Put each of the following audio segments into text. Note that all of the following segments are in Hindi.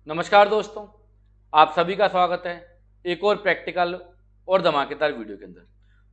नमस्कार दोस्तों, आप सभी का स्वागत है एक और प्रैक्टिकल और धमाकेदार वीडियो के अंदर।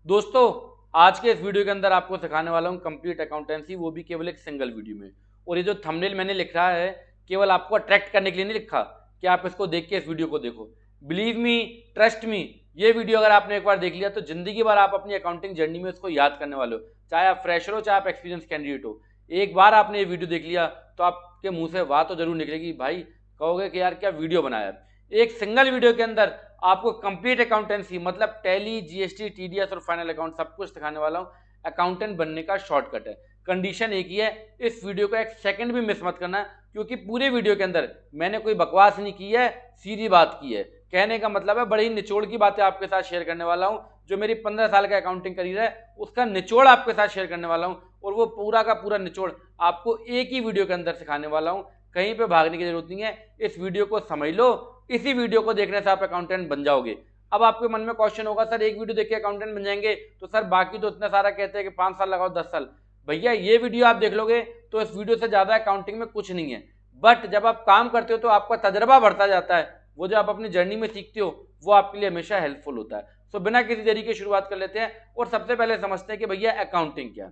दोस्तों, आज के इस वीडियो के अंदर आपको सिखाने वाला हूँ कंप्लीट अकाउंटेंसी, वो भी केवल एक सिंगल वीडियो में। और ये जो थंबनेल मैंने लिखा है, केवल आपको अट्रैक्ट करने के लिए नहीं लिखा कि आप इसको देख के इस वीडियो को देखो। बिलीव मी, ट्रस्ट मी, ये वीडियो अगर आपने एक बार देख लिया तो जिंदगी भर आप अपनी अकाउंटिंग जर्नी में इसको याद करने वाले हो। चाहे आप फ्रेशर हो, चाहे आप एक्सपीरियंस कैंडिडेट हो, एक बार आपने ये वीडियो देख लिया तो आपके मुंह से बात तो जरूर निकलेगी, भाई कहोगे कि यार क्या वीडियो बनाया है। एक सिंगल वीडियो के अंदर आपको कंप्लीट अकाउंटेंसी मतलब टैली, जीएसटी, टीडीएस और फाइनल अकाउंट सब कुछ सिखाने वाला हूं। अकाउंटेंट बनने का शॉर्टकट है। कंडीशन एक ही है, इस वीडियो को एक सेकंड भी मिस मत करना, क्योंकि पूरे वीडियो के अंदर मैंने कोई बकवास नहीं की है, सीधी बात की है। कहने का मतलब है बड़ी निचोड़ की बातें आपके साथ शेयर करने वाला हूं। जो मेरी 15 साल का अकाउंटिंग करियर है उसका निचोड़ आपके साथ शेयर करने वाला हूं, और वो पूरा का पूरा निचोड़ आपको एक ही वीडियो के अंदर सिखाने वाला हूं। कहीं पे भागने की जरूरत नहीं है, इस वीडियो को समझ लो। इसी वीडियो को देखने से आप अकाउंटेंट बन जाओगे। अब आपके मन में क्वेश्चन होगा, सर एक वीडियो देख के अकाउंटेंट बन जाएंगे तो सर बाकी तो इतना सारा कहते हैं कि 5 साल लगाओ 10 साल। भैया ये वीडियो आप देख लोगे तो इस वीडियो से ज्यादा अकाउंटिंग में कुछ नहीं है, बट जब आप काम करते हो तो आपका तजर्बा बढ़ता जाता है। वो जो आप अपनी जर्नी में सीखते हो वो आपके लिए हमेशा हेल्पफुल होता है। सो बिना किसी देरी के शुरुआत कर लेते हैं और सबसे पहले समझते हैं कि भैया अकाउंटिंग क्या है,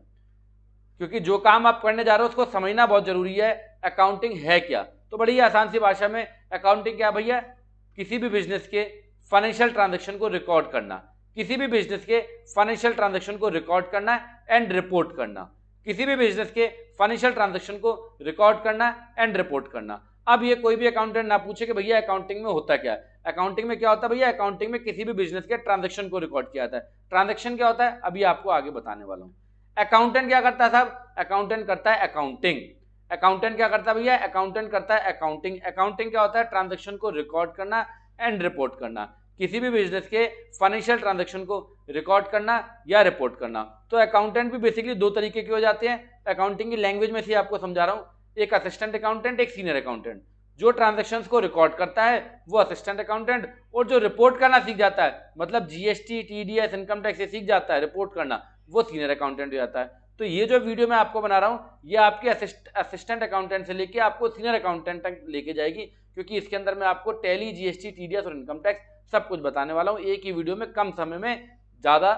क्योंकि जो काम आप करने जा रहे हो उसको समझना बहुत जरूरी है। अकाउंटिंग है क्या? तो बड़ी आसान सी भाषा में अकाउंटिंग क्या भैया? किसी भी बिजनेस के फाइनेंशियल ट्रांजैक्शन को रिकॉर्ड करना, किसी भी बिजनेस के फाइनेंशियल ट्रांजैक्शन को रिकॉर्ड करना एंड रिपोर्ट करना, किसी भी बिजनेस के फाइनेंशियल ट्रांजैक्शन को रिकॉर्ड करना एंड रिपोर्ट करना। अब ये कोई भी अकाउंटेंट ना पूछे कि भैया अकाउंटिंग में होता क्या है। अकाउंटिंग में क्या होता है भैया? अकाउंटिंग में किसी भी बिजनेस के ट्रांजैक्शन को रिकॉर्ड किया जाता है। ट्रांजैक्शन क्या होता है अभी आपको आगे बताने वाला हूं। अकाउंटेंट क्या करता है साहब? अकाउंटेंट करता है अकाउंटिंग। अकाउंटेंट क्या करता है भैया? अकाउंटेंट करता है अकाउंटिंग। अकाउंटिंग क्या होता है? ट्रांजैक्शन को रिकॉर्ड करना एंड रिपोर्ट करना, किसी भी बिजनेस के फाइनेंशियल ट्रांजैक्शन को रिकॉर्ड करना या रिपोर्ट करना। तो अकाउंटेंट भी बेसिकली दो तरीके के हो जाते हैं। अकाउंटिंग की लैंग्वेज में से आपको समझा रहा हूं, एक असिस्टेंट अकाउंटेंट, एक सीनियर अकाउंटेंट। जो ट्रांजैक्शंस को रिकॉर्ड करता है वो असिस्टेंट अकाउंटेंट, और जो रिपोर्ट करना सीख जाता है मतलब जीएसटी, टीडीएस, इनकम टैक्स सीख जाता है रिपोर्ट करना, वो सीनियर अकाउंटेंट हो जाता है। तो ये जो वीडियो मैं आपको बना रहा हूं ये आपके असिस्टेंट अकाउंटेंट से लेके आपको सीनियर अकाउंटेंट तक लेके जाएगी, क्योंकि इसके अंदर मैं आपको टैली, जीएसटी, टीडीएस और इनकम टैक्स सब कुछ बताने वाला हूं एक ही वीडियो में, कम समय में ज्यादा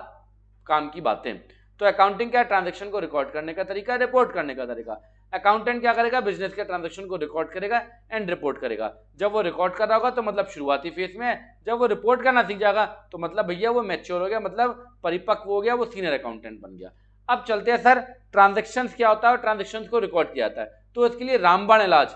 काम की बातें। तो अकाउंटिंग क्या? ट्रांजैक्शन को रिकॉर्ड करने का तरीका, रिपोर्ट करने का तरीका। अकाउंटेंट क्या करेगा? बिजनेस के ट्रांजैक्शन को रिकॉर्ड करेगा एंड रिपोर्ट करेगा। जब वो रिकॉर्ड कर रहा होगा तो मतलब शुरुआती फेज में है, जब वो रिपोर्ट करना सीख जाएगा तो मतलब भैया वो मैच्योर हो गया, मतलब परिपक्व हो गया, वो सीनियर अकाउंटेंट बन गया। अब चलते हैं सर, ट्रांजैक्शंस क्या होता है और ट्रांजैक्शंस को रिकॉर्ड किया जाता है। तो इसके लिए रामबाण इलाज,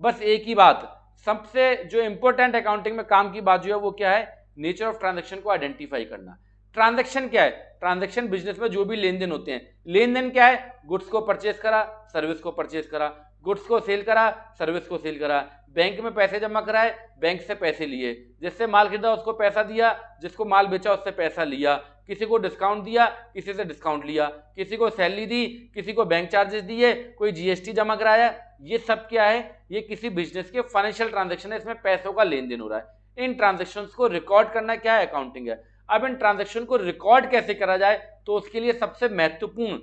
बस एक ही बात। सबसे जो इंपॉर्टेंट अकाउंटिंग में काम की बात जो है वो क्या है? नेचर ऑफ ट्रांजैक्शन को आइडेंटिफाई करना। ट्रांजैक्शन क्या है? ट्रांजैक्शन बिजनेस में जो भी लेन देन होते हैं। लेन देन क्या है? गुड्स को परचेज करा, सर्विस को परचेज करा, गुड्स को सेल करा, सर्विस को सेल करा, बैंक में पैसे जमा कराए, बैंक से पैसे लिए, जिससे माल खरीदा उसको पैसा दिया, जिसको माल बेचा उससे पैसा लिया, किसी को डिस्काउंट दिया, किसी से डिस्काउंट लिया, किसी को सैलरी दी, किसी को बैंक चार्जेस दिए, कोई जीएसटी जमा कराया। ये सब क्या है? ये किसी बिजनेस के फाइनेंशियल ट्रांजैक्शन है, इसमें पैसों का लेन देन हो रहा है। इन ट्रांजैक्शंस को रिकॉर्ड करना क्या है? अकाउंटिंग है। अब इन ट्रांजैक्शन को रिकॉर्ड कैसे करा जाए, तो उसके लिए सबसे महत्वपूर्ण,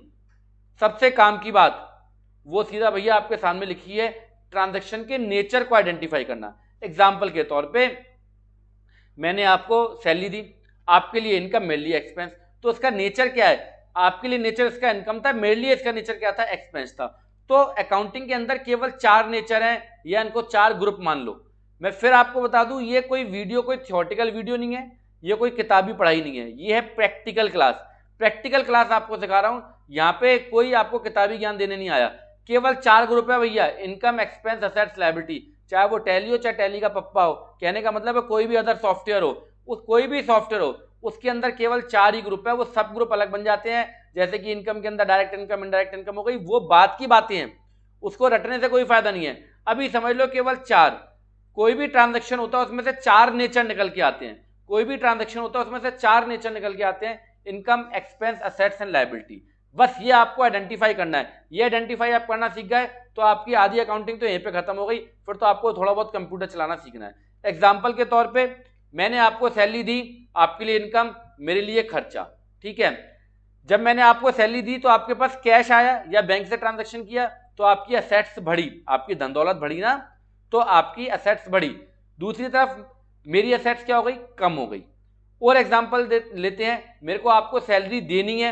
सबसे काम की बात वो सीधा भैया आपके सामने लिखी है, ट्रांजैक्शन के नेचर को आइडेंटिफाई करना। एग्जांपल के तौर पे मैंने आपको सैलरी दी, आपके लिए इनकम, मेरे लिए एक्सपेंस। तो उसका नेचर क्या है? आपके लिए नेचर इसका इनकम था, मेरे लिए इसका नेचर क्या था? एक्सपेंस था। तो अकाउंटिंग के अंदर केवल 4 नेचर हैं, या इनको 4 ग्रुप मान लो। मैं फिर आपको बता दूं, ये कोई वीडियो कोई थ्योरेटिकल वीडियो नहीं है, ये कोई किताबी पढ़ाई नहीं है, ये है प्रैक्टिकल क्लास। प्रैक्टिकल क्लास आपको सिखा रहा हूं, यहाँ पे कोई आपको किताबी ज्ञान देने नहीं आया। केवल 4 ग्रुप है भैया, इनकम, एक्सपेंस, असेट्स, लायबिलिटी। चाहे वो टैली हो, चाहे टैली का पप्पा हो, कहने का मतलब है कोई भी अदर सॉफ्टवेयर हो, उस कोई भी सॉफ्टवेयर हो, उसके अंदर केवल 4 ही ग्रुप है। वो सब ग्रुप अलग बन जाते हैं, जैसे कि इनकम के अंदर डायरेक्ट इनकम, इनडायरेक्ट इनकम हो गई, वो बात की बातें हैं, उसको रटने से कोई फायदा नहीं है। अभी समझ लो केवल 4, कोई भी ट्रांजैक्शन होता है उसमें से 4 नेचर निकल के आते हैं, कोई भी ट्रांजैक्शन होता है उसमें से 4 नेचर निकल के आते हैं, income, expense, assets and liability. बस ये आपको आइडेंटिफाई करना है। ये आइडेंटिफाई आप करना सीख गए तो आपकी आधी अकाउंटिंग तो यहीं पे खत्म हो गई, फिर तो आपको थोड़ा बहुत कंप्यूटर चलाना सीखना है। एग्जांपल के तौर पे मैंने आपको सैलरी दी, आपके लिए इनकम, मेरे लिए खर्चा, ठीक है। जब मैंने आपको सैलरी दी तो आपके पास कैश आया या बैंक से ट्रांजैक्शन किया तो आपकी असेट्स बढ़ी, आपकी धन दौलत बढ़ी ना। तो आपकी एसेट्स बढ़ी, दूसरी तरफ मेरी एसेट्स क्या हो गई, कम हो गई। और एग्जांपल लेते हैं, मेरे को आपको सैलरी देनी है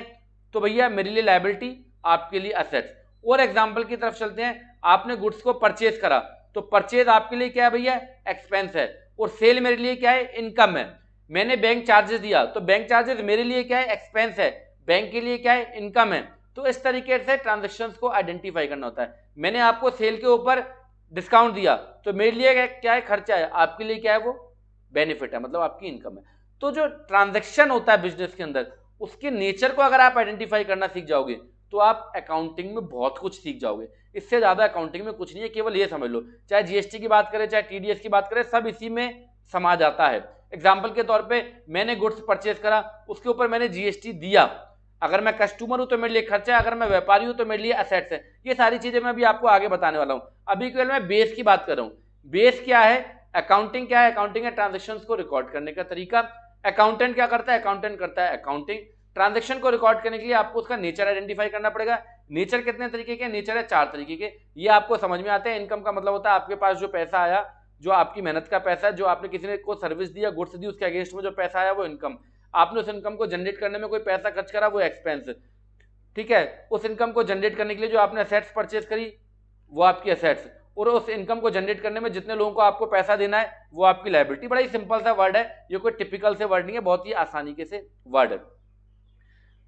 तो भैया मेरे लिए लायबिलिटी, आपके लिए एसेट्स। और एग्जांपल की तरफ चलते हैं, आपने गुड्स को परचेज करा तो परचेज आपके लिए क्या है भैया, एक्सपेंस है, और सेल मेरे लिए क्या है, इनकम है। मैंने बैंक चार्जेस दिया तो बैंक चार्जेस मेरे लिए क्या है, एक्सपेंस है, बैंक के लिए क्या है, इनकम है। तो इस तरीके से ट्रांजेक्शन्स को आइडेंटिफाई करना होता है। मैंने आपको सेल के ऊपर डिस्काउंट दिया तो मेरे लिए क्या है, खर्चा है, आपके लिए क्या है, वो बेनिफिट है, मतलब आपकी इनकम है। तो जो ट्रांजैक्शन होता है बिजनेस के अंदर, उसके नेचर को अगर आप आइडेंटिफाई करना सीख जाओगे तो आप अकाउंटिंग में बहुत कुछ सीख जाओगे। इससे ज्यादा अकाउंटिंग में कुछ नहीं है, केवल ये समझ लो, चाहे जीएसटी की बात करें, चाहे टीडीएस की बात करें, सब इसी में समा जाता है। एग्जाम्पल के तौर पे मैंने गुड्स परचेज करा, उसके ऊपर मैंने जीएसटी दिया, अगर मैं कस्टमर हूं तो मेरे लिए खर्चा है, अगर मैं व्यापारी हूं तो मेरे लिए एसेट्स है। ये सारी चीजें मैं अभी आपको आगे बताने वाला हूं। अभी केवल मैं बेस की बात कर रहा हूं। बेस क्या है, अकाउंटिंग क्या है, अकाउंटिंग है ट्रांजेक्शन्स को रिकॉर्ड करने का तरीका। अकाउंटेंट क्या करता है, अकाउंटेंट करता है अकाउंटिंग। ट्रांजैक्शन को रिकॉर्ड करने के लिए आपको उसका नेचर आइडेंटिफाई करना पड़ेगा। नेचर कितने तरीके के, नेचर है 4 तरीके के, ये आपको समझ में आते हैं। इनकम का मतलब होता है आपके पास जो पैसा आया, जो आपकी मेहनत का पैसा है, जो आपने किसी ने को सर्विस दिया, गुड्स दी, उसके अगेंस्ट में जो पैसा आया वो इनकम। आपने उस इनकम को जनरेट करने में कोई पैसा खर्च करा, वो एक्सपेंस। ठीक है, उस इनकम को जनरेट करने के लिए जो आपने एसेट्स परचेज करी वो आपकी एसेट्स, और उस इनकम को जनरेट करने में जितने लोगों को आपको पैसा देना है वो आपकी लायबिलिटी। बड़ा ही सिंपल सा वर्ड है, ये कोई टिपिकल से वर्ड नहीं है, बहुत ही आसानी के से वर्ड है।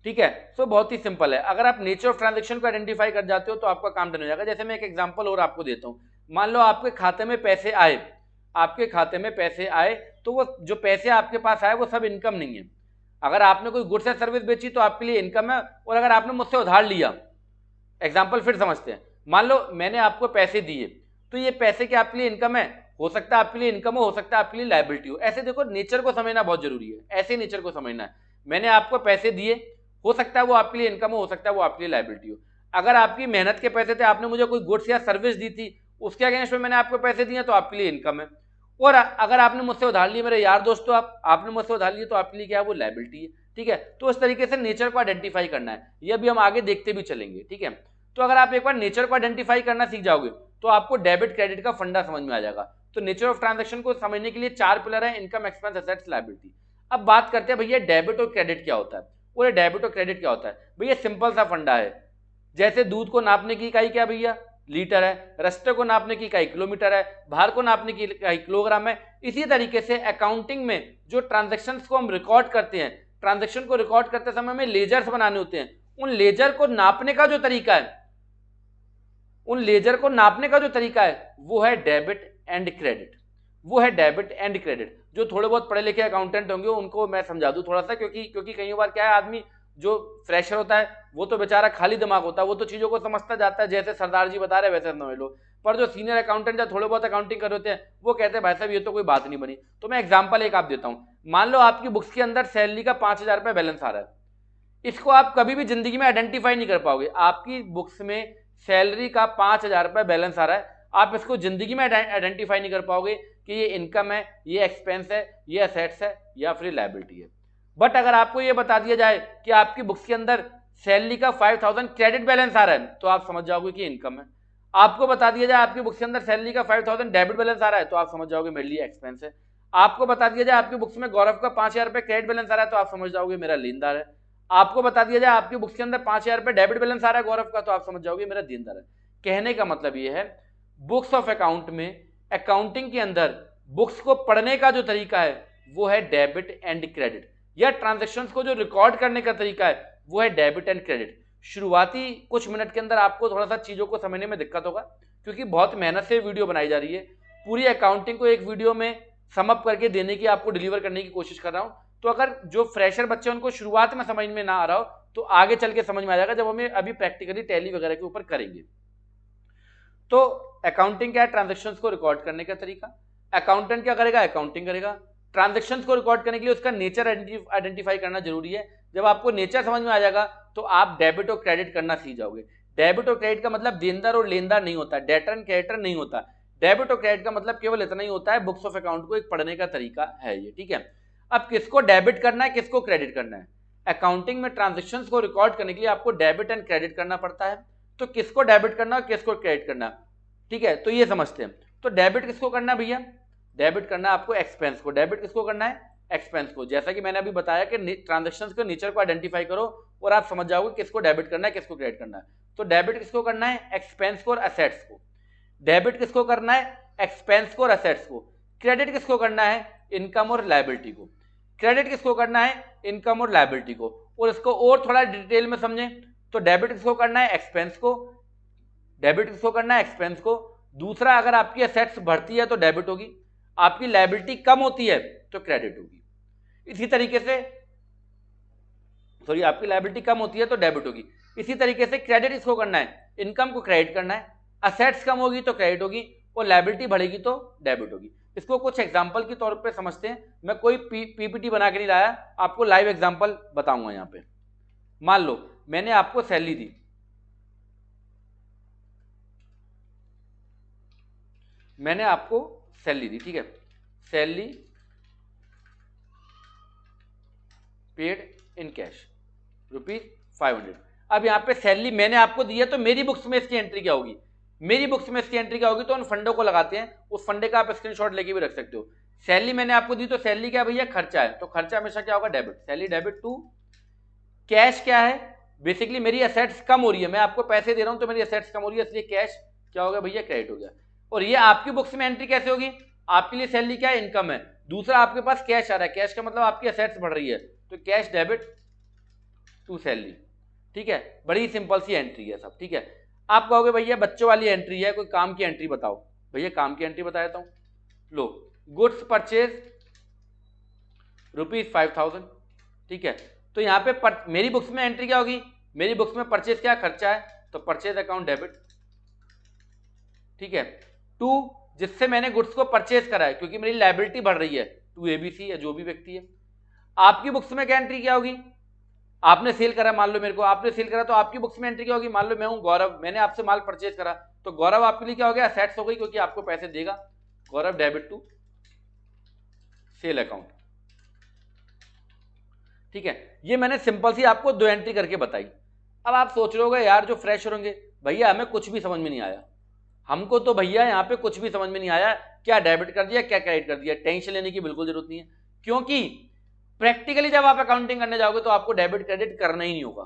ठीक है, सो बहुत ही सिंपल है। अगर आप नेचर ऑफ ट्रांजैक्शन को आइडेंटिफाई कर जाते हो तो आपका काम डन हो जाएगा। जैसे मैं एक एग्जांपल और आपको देता हूं, मान लो आपके खाते में पैसे आए, आपके खाते में पैसे आए तो वो जो पैसे आपके पास आए वो सब इनकम नहीं है। अगर आपने कोई गुड्स या सर्विस बेची तो आपके लिए इनकम है, और अगर आपने मुझसे उधार लिया, एग्जाम्पल फिर समझते हैं, मान लो मैंने आपको पैसे दिए तो ये पैसे क्या आपके लिए इनकम है, हो सकता है आपके लिए इनकम हो सकता है आपके लिए लायबिलिटी हो। ऐसे देखो, नेचर को समझना बहुत जरूरी है, ऐसे नेचर को समझना है। मैंने आपको पैसे दिए, हो सकता है वो आपके लिए इनकम हो सकता है वो आपके लिए लायबिलिटी हो। अगर आपकी मेहनत के पैसे थे, आपने मुझे कोई गुड्स या सर्विस दी थी, उसके अगेंस्ट में मैंने आपको पैसे दिए तो आपके लिए इनकम है। और अगर आपने मुझसे उधार लिए, मेरे यार दोस्तों, आपने मुझसे उधार लिए तो आपके लिए क्या है, वो लायबिलिटी है। ठीक है, तो इस तरीके से नेचर को आइडेंटिफाई करना है, ये अभी हम आगे देखते भी चलेंगे। ठीक है, तो अगर आप एक बार नेचर को आइडेंटिफाई करना सीख जाओगे तो आपको डेबिट क्रेडिट का फंडा समझ में आ जाएगा। तो नेचर ऑफ ट्रांजैक्शन को समझने के लिए 4 पिलर है, इनकम, एक्सपेंस, एसेट्स, लायबिलिटी। अब बात करते हैं भैया डेबिट और क्रेडिट क्या होता है। बोले डेबिट और क्रेडिट क्या होता है भैया, सिंपल सा फंडा है। जैसे दूध को नापने की इकाई क्या भैया, लीटर है, रास्ते को नापने की इकाई किलोमीटर है, भार को नापने की इकाई किलोग्राम है। इसी तरीके से अकाउंटिंग में जो ट्रांजैक्शंस को हम रिकॉर्ड करते हैं, ट्रांजैक्शन को रिकॉर्ड करते समय हमें लेजर्स बनाने होते हैं। उन लेजर को नापने का जो तरीका है, उन लेजर को नापने का जो तरीका है वो है डेबिट एंड क्रेडिट, वो है डेबिट एंड क्रेडिट। जो थोड़े बहुत पढ़े लिखे अकाउंटेंट होंगे उनको मैं समझा दूं थोड़ा सा, क्योंकि कई बार क्या है, आदमी जो फ्रेशर होता है वो तो बेचारा खाली दिमाग होता है, वो तो चीजों को समझता जाता है, जैसे सरदार जी बता रहे वैसे समझ लो। पर जो सीनियर अकाउंटेंट या थोड़े बहुत अकाउंटिंग कर रहे होते हैं वो कहते हैं भाई साहब ये तो कोई बात नहीं बनी। तो मैं एग्जाम्पल एक आप देता हूँ, मान लो आपकी बुक्स के अंदर सैलरी का 5,000 रुपये बैलेंस आ रहा है, इसको आप कभी भी जिंदगी में आइडेंटिफाई नहीं कर पाओगे। आपकी बुक्स में सैलरी का 5,000 रुपये बैलेंस आ रहा है, आप इसको जिंदगी में आइडेंटिफाई नहीं कर पाओगे कि ये इनकम है, ये एक्सपेंस है, ये एसेट्स है या फिर लायबिलिटी है। बट अगर आपको ये बता दिया जाए कि आपकी बुक्स के अंदर सैलरी का 5,000 क्रेडिट बैलेंस आ रहा है तो आप समझ जाओगे कि इनकम है। आपको बता दिया जाए आपकी बुक्स के अंदर सैलरी का 5,000 डेबिट बैलेंस आ रहा है तो आप समझ जाओगे मेरे लिए एक्सपेंस है। आपको बता दिया जाए आपकी बुक्स में गौरव का 5,000 रुपये क्रेडिट बैलेंस आ रहा है तो आप समझ जाओगे मेरा लेनदार है। आपको बता दिया जाए आपकी बुक्स के अंदर 5,000 रुपये डेबिट बैलेंस आ रहा है गौरव का तो आप समझ जाओगे मेरा देनदार है। कहने का मतलब ये है, बुक्स ऑफ अकाउंट में, अकाउंटिंग के अंदर बुक्स को पढ़ने का जो तरीका है वो है डेबिट एंड क्रेडिट, या ट्रांजैक्शंस को जो रिकॉर्ड करने का तरीका है वो है डेबिट एंड क्रेडिट। शुरुआती कुछ मिनट के अंदर आपको थोड़ा सा चीजों को समझने में दिक्कत होगा क्योंकि बहुत मेहनत से वीडियो बनाई जा रही है। पूरी अकाउंटिंग को एक वीडियो में समअप करके देने की, आपको डिलीवर करने की कोशिश कर रहा हूं। तो अगर जो फ्रेशर बच्चे उनको शुरुआत में समझ में ना आ रहा हो तो आगे चल के समझ में आ जाएगा जब हमें अभी प्रैक्टिकली टैली वगैरह के ऊपर करेंगे। तो अकाउंटिंग क्या है, ट्रांजैक्शंस को रिकॉर्ड करने का तरीका। अकाउंटेंट क्या करेगा, अकाउंटिंग करेगा। ट्रांजैक्शंस को रिकॉर्ड करने के लिए उसका नेचर आइडेंटिफाई करना जरूरी है। जब आपको नेचर समझ में आ जाएगा तो आप डेबिट और क्रेडिट करना सीख जाओगे। डेबिट और क्रेडिट का मतलब देनदार और लेनदार नहीं होता, डेटर एंड क्रेडिटर नहीं होता। डेबिट और क्रेडिट का मतलब केवल इतना ही होता है, बुक्स ऑफ अकाउंट को एक पढ़ने का तरीका है ये। ठीक है, अब किसको डेबिट करना है, किसको क्रेडिट करना है। अकाउंटिंग में ट्रांजैक्शंस को रिकॉर्ड करने के लिए आपको डेबिट एंड क्रेडिट करना पड़ता है। तो किसको डेबिट करना है, किसको क्रेडिट करना है, ठीक है, तो ये समझते हैं। तो डेबिट किसको करना है भैया, डेबिट करना है आपको एक्सपेंस को। डेबिट किसको करना है, एक्सपेंस को। जैसा कि मैंने अभी बताया कि ट्रांजेक्शन्स के नेचर को आइडेंटिफाई करो और आप समझ जाओगे किसको डेबिट करना है किसको क्रेडिट करना है। तो डेबिट किसको करना है, एक्सपेंस को और असेट्स को। डेबिट किसको करना है, एक्सपेंस को और असेट्स को। क्रेडिट किसको करना है, इनकम और लायबिलिटी को। क्रेडिट किसको करना है, इनकम और लायबिलिटी को। और इसको और थोड़ा डिटेल में समझें तो डेबिट किसको करना है, एक्सपेंस को। डेबिट किसको करना है, एक्सपेंस को। दूसरा, अगर आपकी असेट्स बढ़ती है तो डेबिट होगी, आपकी लायबिलिटी कम होती है तो क्रेडिट होगी। इसी तरीके से आपकी लायबिलिटी कम होती है तो डेबिट होगी। इसी तरीके से क्रेडिट इसको करना है, इनकम को क्रेडिट करना है। असेट्स कम होगी तो क्रेडिट होगी और लायबिलिटी बढ़ेगी तो डेबिट होगी। इसको कुछ एग्जांपल के तौर पे समझते हैं। मैं कोई पीपीटी बना के नहीं लाया, आपको लाइव एग्जांपल बताऊंगा। यहां पे मान लो मैंने आपको सैलरी दी, मैंने आपको सैलरी दी, ठीक है, सैलरी पेड इन कैश ₹500। अब यहाँ पे सैलरी मैंने आपको दी है तो मेरी बुक्स में इसकी एंट्री क्या होगी, मेरी बुक्स में इसकी एंट्री क्या होगी, तो उन फंडों को लगाते हैं। उस फंडे का आप स्क्रीनशॉट लेके भी रख सकते हो। सैलरी मैंने आपको दी तो सैलरी क्या भैया, खर्चा है, तो खर्चा हमेशा क्या होगा, debit. Salary debit to cash क्या है, बेसिकली मेरी असेट्स कम हो रही है, मैं आपको पैसे दे रहा हूं तो मेरी असेट्स कम हो रही है, इसलिए कैश क्या होगा भैया, क्रेडिट हो गया। और ये आपकी बुक्स में एंट्री कैसे होगी, आपके लिए सैलरी क्या है, इनकम है। दूसरा, आपके पास कैश आ रहा है, कैश का मतलब आपकी असेट्स बढ़ रही है, तो कैश डेबिट टू सैलरी। ठीक है, बड़ी सिंपल सी एंट्री है सब। ठीक है, आप कहोगे भैया बच्चों वाली एंट्री है, कोई काम की एंट्री बताओ। भैया काम की एंट्री बता देता हूं। लो, गुड्स परचेज ₹5000। ठीक है, तो यहां पे मेरी बुक्स में एंट्री क्या होगी, मेरी बुक्स में परचेज क्या, खर्चा है, तो परचेज अकाउंट डेबिट। ठीक है, टू जिससे मैंने गुड्स को परचेज करा है, क्योंकि मेरी लायबिलिटी बढ़ रही है, टू एबीसी या जो भी व्यक्ति है। आपकी बुक्स में क्या एंट्री क्या होगी, आपने सेल करा, मान लो मेरे को आपने सेल करा, तो आपकी बुक्स में एंट्री क्या होगी, मान लो मैं हूं गौरव, मैंने आपसे माल परचेज करा, तो गौरव आपके लिए क्या हो गया, असेट्स हो गई, क्योंकि आपको पैसे देगा। गौरव डेबिट टू सेल अकाउंट। ठीक है, ये मैंने सिंपल सी आपको 2 एंट्री करके बताई। अब आप सोच रहे होगे यार जो फ्रेशर होंगे, भैया हमें कुछ भी समझ में नहीं आया, हमको तो भैया यहाँ पे कुछ भी समझ में नहीं आया, क्या डेबिट कर दिया क्या क्रेडिट कर दिया। टेंशन लेने की बिल्कुल जरूरत नहीं है, क्योंकि प्रैक्टिकली जब आप अकाउंटिंग करने जाओगे तो आपको डेबिट क्रेडिट करना ही नहीं होगा।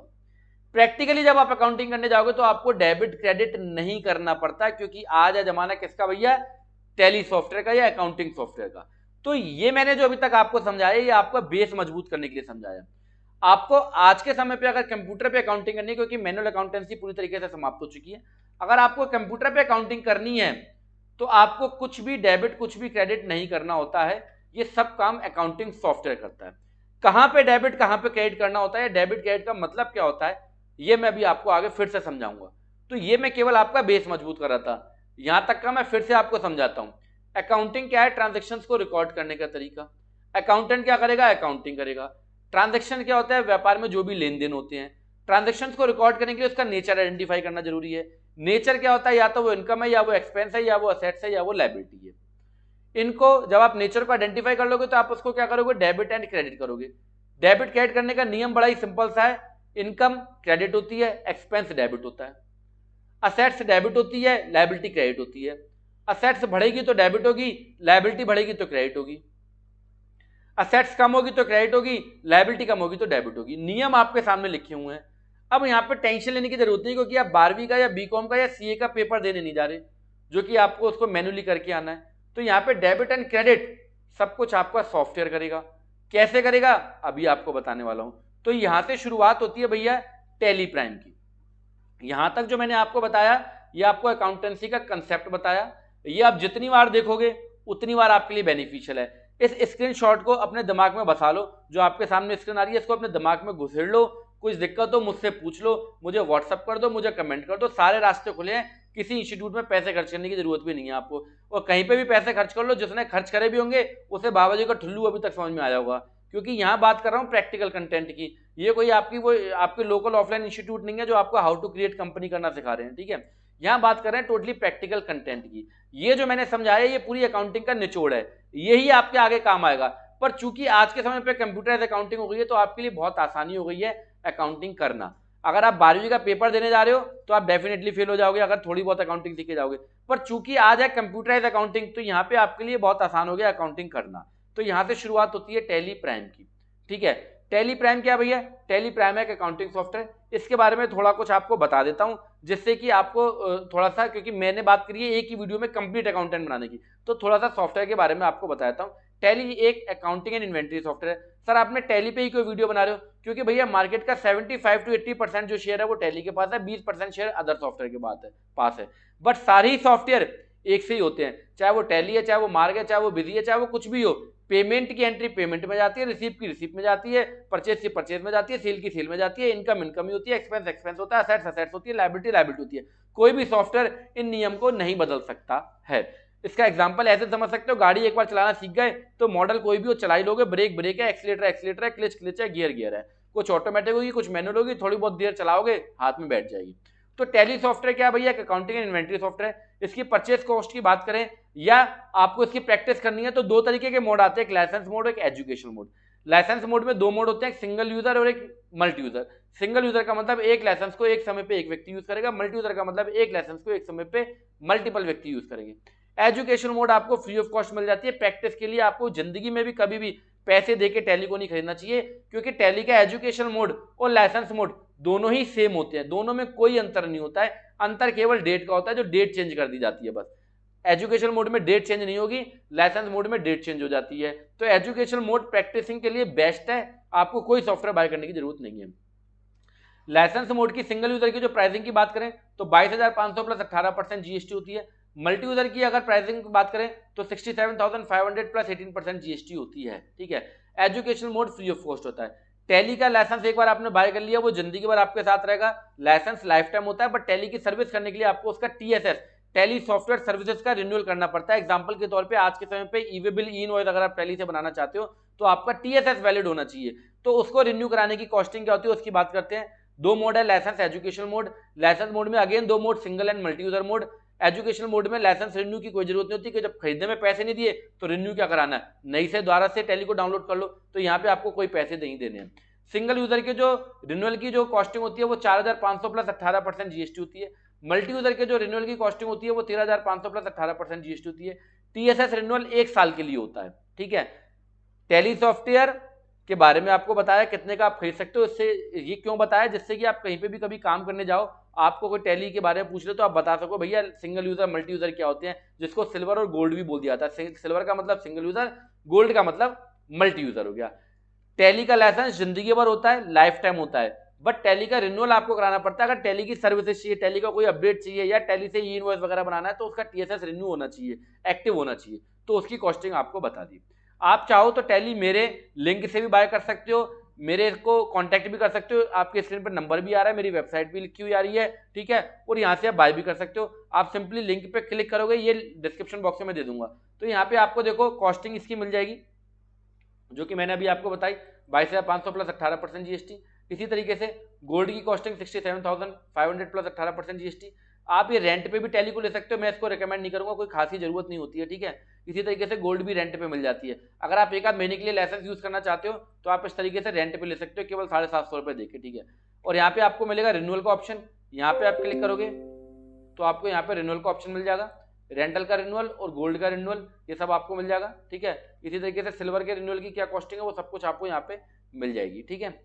प्रैक्टिकली जब आप अकाउंटिंग करने जाओगे तो आपको डेबिट क्रेडिट नहीं करना पड़ता, क्योंकि आज है जमाना किसका भैया, टैली सॉफ्टवेयर का या अकाउंटिंग सॉफ्टवेयर का। तो ये मैंने जो अभी तक आपको समझाया, ये आपका बेस मजबूत करने के लिए समझाया। आपको आज के समय पे अगर कंप्यूटर पे अकाउंटिंग करनी है, क्योंकि मैनुअल अकाउंटेंसी पूरी तरीके से समाप्त हो चुकी है, अगर आपको कंप्यूटर पे अकाउंटिंग करनी है तो आपको कुछ भी डेबिट कुछ भी क्रेडिट नहीं करना होता है। ये सब काम अकाउंटिंग सॉफ्टवेयर करता है। कहां पे डेबिट कहां पे क्रेडिट करना होता है, डेबिट क्रेडिट का मतलब क्या होता है, ये मैं अभी आपको आगे फिर से समझाऊंगा। तो ये मैं केवल आपका बेस मजबूत कर रहा था, यहां तक का मैं फिर से आपको समझाता हूं। अकाउंटिंग क्या है, ट्रांजैक्शंस को रिकॉर्ड करने का तरीका। अकाउंटेंट क्या करेगा, अकाउंटिंग करेगा। ट्रांजैक्शन क्या होता है, व्यापार में जो भी लेन देन होते हैं। ट्रांजैक्शंस को रिकॉर्ड करने के लिए उसका नेचर आइडेंटिफाई करना जरूरी है। नेचर क्या होता है, या तो वो इनकम है, या वो एक्सपेंस है, या वो असेट्स है, या वो लायबिलिटी है। इनको जब आप नेचर को आइडेंटिफाई कर लोगे तो आप उसको क्या करोगे, डेबिट एंड क्रेडिट करोगे। डेबिट क्रेडिट करने का नियम बड़ा ही सिंपल सा है, इनकम क्रेडिट होती है, एक्सपेंस डेबिट होता है। असेट्स डेबिट होती है, लायबिलिटी क्रेडिट होती है। असेट्स बढ़ेगी तो डेबिट होगी, लायबिलिटी बढ़ेगी तो क्रेडिट होगी। असेट्स कम होगी तो क्रेडिट होगी, लायबिलिटी कम होगी तो डेबिट होगी। नियम आपके सामने लिखे हुए हैं। अब यहाँ पे टेंशन लेने की जरूरत नहीं, क्योंकि आप 12वीं का या बीकॉम का या सीए का पेपर देने नहीं जा रहे, जो कि आपको उसको मैन्युअली करके आना है। तो यहाँ पे डेबिट एंड क्रेडिट सब कुछ आपका सॉफ्टवेयर करेगा। कैसे करेगा, अभी आपको बताने वाला हूं। तो यहां से शुरुआत होती है भैया टैली प्राइम की। यहां तक जो मैंने आपको बताया, ये आपको अकाउंटेंसी का कंसेप्ट बताया। ये आप जितनी बार देखोगे उतनी बार आपके लिए बेनिफिशियल है। इस स्क्रीनशॉट को अपने दिमाग में बसा लो, जो आपके सामने स्क्रीन आ रही है इसको अपने दिमाग में घुसेड़ लो। कुछ दिक्कत हो मुझसे पूछ लो, मुझे व्हाट्सअप कर दो, मुझे कमेंट कर दो, सारे रास्ते खुले हैं। किसी इंस्टीट्यूट में पैसे खर्च करने की जरूरत भी नहीं है आपको, और कहीं पे भी पैसे खर्च कर लो, जिसने खर्च करे भी होंगे उसे बाबा जी का ठुल्लू अभी तक समझ में आया होगा। क्योंकि यहाँ बात कर रहा हूँ प्रैक्टिकल कंटेंट की, ये कोई आपकी वो आपके लोकल ऑफलाइन इंस्टीट्यूट नहीं है जो आपको हाउ टू क्रिएट कंपनी करना सिखा रहे हैं। ठीक है, यहाँ बात कर रहे हैं टोटली प्रैक्टिकल कंटेंट की। ये जो मैंने समझाया ये पूरी अकाउंटिंग का निचोड़ है, यही आपके आगे काम आएगा। पर चूंकि आज के समय पे कंप्यूटराइज अकाउंटिंग हो गई है तो आपके लिए बहुत आसानी हो गई है अकाउंटिंग करना। अगर आप 12वीं का पेपर देने जा रहे हो तो आप डेफिनेटली फेल हो जाओगे अगर थोड़ी बहुत अकाउंटिंग सीखे जाओगे। पर चूंकि आज है कंप्यूटराइज अकाउंटिंग, तो यहाँ पे आपके लिए बहुत आसान हो गया अकाउंटिंग करना। तो यहाँ से शुरुआत होती है टैली प्राइम की। ठीक है, टैली प्राइम क्या भैया? टैली प्राइम है एक अकाउंटिंग सॉफ्टवेयर। इसके बारे में थोड़ा कुछ आपको बता देता हूँ, जिससे कि आपको थोड़ा सा, क्योंकि मैंने बात करी है एक ही वीडियो में कंप्लीट अकाउंटेंट बनाने की, तो थोड़ा सा सॉफ्टवेयर के बारे में आपको बताता हूँ। टैली एक अकाउंटिंग एंड इन्वेंटरी सॉफ्टवेयर है। सर आपने टैली पे ही क्यों वीडियो बना रहे हो? क्योंकि भैया मार्केट का 75 to 80% जो शेयर है वो टैली के पास है, 20% शेयर अदर सॉफ्टवेयर के पास है। बट सारे ही सॉफ्टवेयर एक से ही होते हैं, चाहे वो टैली है, चाहे वो मार्ग है, चाहे वो बिजी है, चाहे वो कुछ भी हो। पेमेंट की एंट्री पेमेंट में जाती है, रिसीप की रिसीप में जाती है, परचेज की परचेज में जाती है, सेल की सेल में जाती है, इनकम इनकम ही होती है, एक्सपेंस एक्सपेंस होता है, असेट्स असेट्स होती है, लायबिलिटी लायबिलिटी होती है। कोई भी सॉफ्टवेयर इन नियम को नहीं बदल सकता है। इसका एग्जांपल ऐसे समझ सकते हो, गाड़ी एक बार चलाना सीख गए तो मॉडल कोई भी हो चला ही लोगे, ब्रेक ब्रेक है, एक्सीलेटर एक्सीलेटर है, क्लच क्लच है, गियर गियर है। कुछ ऑटोमेटिक होगी, कुछ मैनुअल होगी, थोड़ी बहुत देर चलाओगे हाथ में बैठ जाएगी। तो टैली सॉफ्टवेयर क्या भैया? Accounting and inventory software. इसकी परचेज कॉस्ट की बात करें या आपको इसकी प्रैक्टिस करनी है तो दो तरीके के मोड आते हैं, एक लाइसेंस मोड और एक एजुकेशन मोड। लाइसेंस मोड में दो मोड होते हैं, एक सिंगल यूजर और एक मल्टी यूजर। सिंगल यूजर का मतलब एक लाइसेंस को एक समय पे एक व्यक्ति यूज करेगा, मल्टी यूजर का मतलब एक लाइसेंस को एक समय पे मल्टीपल व्यक्ति यूज करेंगे। एजुकेशन मोड आपको फ्री ऑफ कॉस्ट मिल जाती है प्रैक्टिस के लिए। आपको जिंदगी में भी कभी भी पैसे देके टैली को नहीं खरीदना चाहिए, क्योंकि टैली का एजुकेशन मोड और लाइसेंस मोड दोनों ही सेम होते हैं, दोनों में कोई अंतर नहीं होता है। अंतर केवल डेट का होता है, जो डेट चेंज कर दी जाती है बस। एजुकेशन मोड में डेट चेंज नहीं होगी, लाइसेंस मोड में डेट चेंज हो जाती है। तो एजुकेशन मोड प्रैक्टिसिंग के लिए बेस्ट है, आपको कोई सॉफ्टवेयर बाय करने की जरूरत नहीं है। लाइसेंस मोड की सिंगल यूजर की जो प्राइसिंग की बात करें तो 22,500 प्लस 18% जीएसटी होती है। मल्टी यूजर की अगर प्राइसिंग की बात करें तो 67,500 प्लस 18% जीएसटी होती है। ठीक है, education mode free of cost होता है। टैली का लाइसेंस एक बार आपने बाय कर लिया वो जिंदगी भर आपके साथ रहेगा। लाइसेंस लाइफ टाइम होता है, बट टैली की सर्विस करने के लिए आपको उसका टीएसएस, टैली सॉफ्टवेयर सर्विसेज का रिन्यूअल करना पड़ता है। एग्जांपल के तौर पे आज के समय पे ई-वे बिल, ई इनवॉइस अगर आप टैली से बनाना चाहते हो तो आपका टीएसएस वैलिड होना चाहिए। तो उसको रिन्यू कराने की कॉस्टिंग क्या होती है उसकी बात करते हैं। दो मोड है, licence education mode. Licence mode में अगेन दो mode, single and multi user mode. Education mode में लाइसेंस रिन्यू की कोई जरूरत नहीं होती, कि जब खरीदने में पैसे नहीं दिए तो रिन्यू क्या कराना है, नई से दोबारा से टैली को डाउनलोड कर लो, तो यहाँ पे आपको कोई पैसे नहीं देने हैं। सिंगल यूजर के जो रिन्यूअल की जो कॉस्टिंग होती है वो 4,500 प्लस 18% जीएसटी होती है। मल्टी यूजर के जो रिन्यूअल की कॉस्टिंग होती है वो 13,500 प्लस 18% जीएसटी होती है। टीएसएस रिन्यूअल 1 साल के लिए होता है। ठीक है, टैली सॉफ्टवेयर के बारे में आपको बताया कितने का आप खरीद सकते हो। इससे ये क्यों बताया, जिससे कि आप कहीं पे भी कभी काम करने जाओ, आपको कोई टैली के बारे में पूछ ले तो आप बता सको भैया सिंगल यूजर मल्टी यूजर क्या होते हैं, जिसको सिल्वर और गोल्ड भी बोल दिया था। सिल्वर का मतलब सिंगल यूजर, गोल्ड का मतलब मल्टी यूजर हो गया। टैली का लाइसेंस जिंदगी भर होता है, लाइफ टाइम होता है, बट टैली का रिन्यूअल आपको कराना पड़ता है। अगर टैली की सर्विसेज चाहिए, टैली का कोई अपडेट चाहिए या टैली से ई इनवॉइस वगैरह बनाना है तो उसका टीएसएस रिन्यू होना चाहिए, एक्टिव होना चाहिए, तो उसकी कॉस्टिंग आपको बता दी। आप चाहो तो टैली मेरे लिंक से भी बाय कर सकते हो, मेरे को कांटेक्ट भी कर सकते हो। आपके स्क्रीन पर नंबर भी आ रहा है, मेरी वेबसाइट भी लिखी हुई आ रही है। ठीक है, और यहाँ से आप बाय भी कर सकते हो। आप सिंपली लिंक पे क्लिक करोगे, ये डिस्क्रिप्शन बॉक्स में मैं दे दूंगा, तो यहाँ पे आपको देखो कॉस्टिंग इसकी मिल जाएगी, जो कि मैंने अभी आपको बताई, 22,500 प्लस 18% जीएसटी। इसी तरीके से गोल्ड की कॉस्टिंग 67,500 प्लस 18% जीएसटी। आप ये रेंट पे भी टैली को ले सकते हो, मैं इसको रिकमेंड नहीं करूंगा, कोई खासी जरूरत नहीं होती है। ठीक है, इसी तरीके से गोल्ड भी रेंट पे मिल जाती है। अगर आप एक आध महीने के लिए लाइसेंस यूज करना चाहते हो तो आप इस तरीके से रेंट पे ले सकते हो, केवल 750 रुपये देके। ठीक है, और यहाँ पे आपको मिलेगा रिन्यूअल का ऑप्शन, यहाँ पे आप क्लिक करोगे तो आपको यहाँ पे रिन्यूअल का ऑप्शन मिल जाएगा, रेंटल का रिन्यूअल और गोल्ड का रिन्यूअल, ये सब आपको मिल जाएगा। ठीक है, इसी तरीके से सिल्वर के रिन्यूअल की क्या कॉस्टिंग है वो सब कुछ आपको यहाँ पे मिल जाएगी। ठीक है,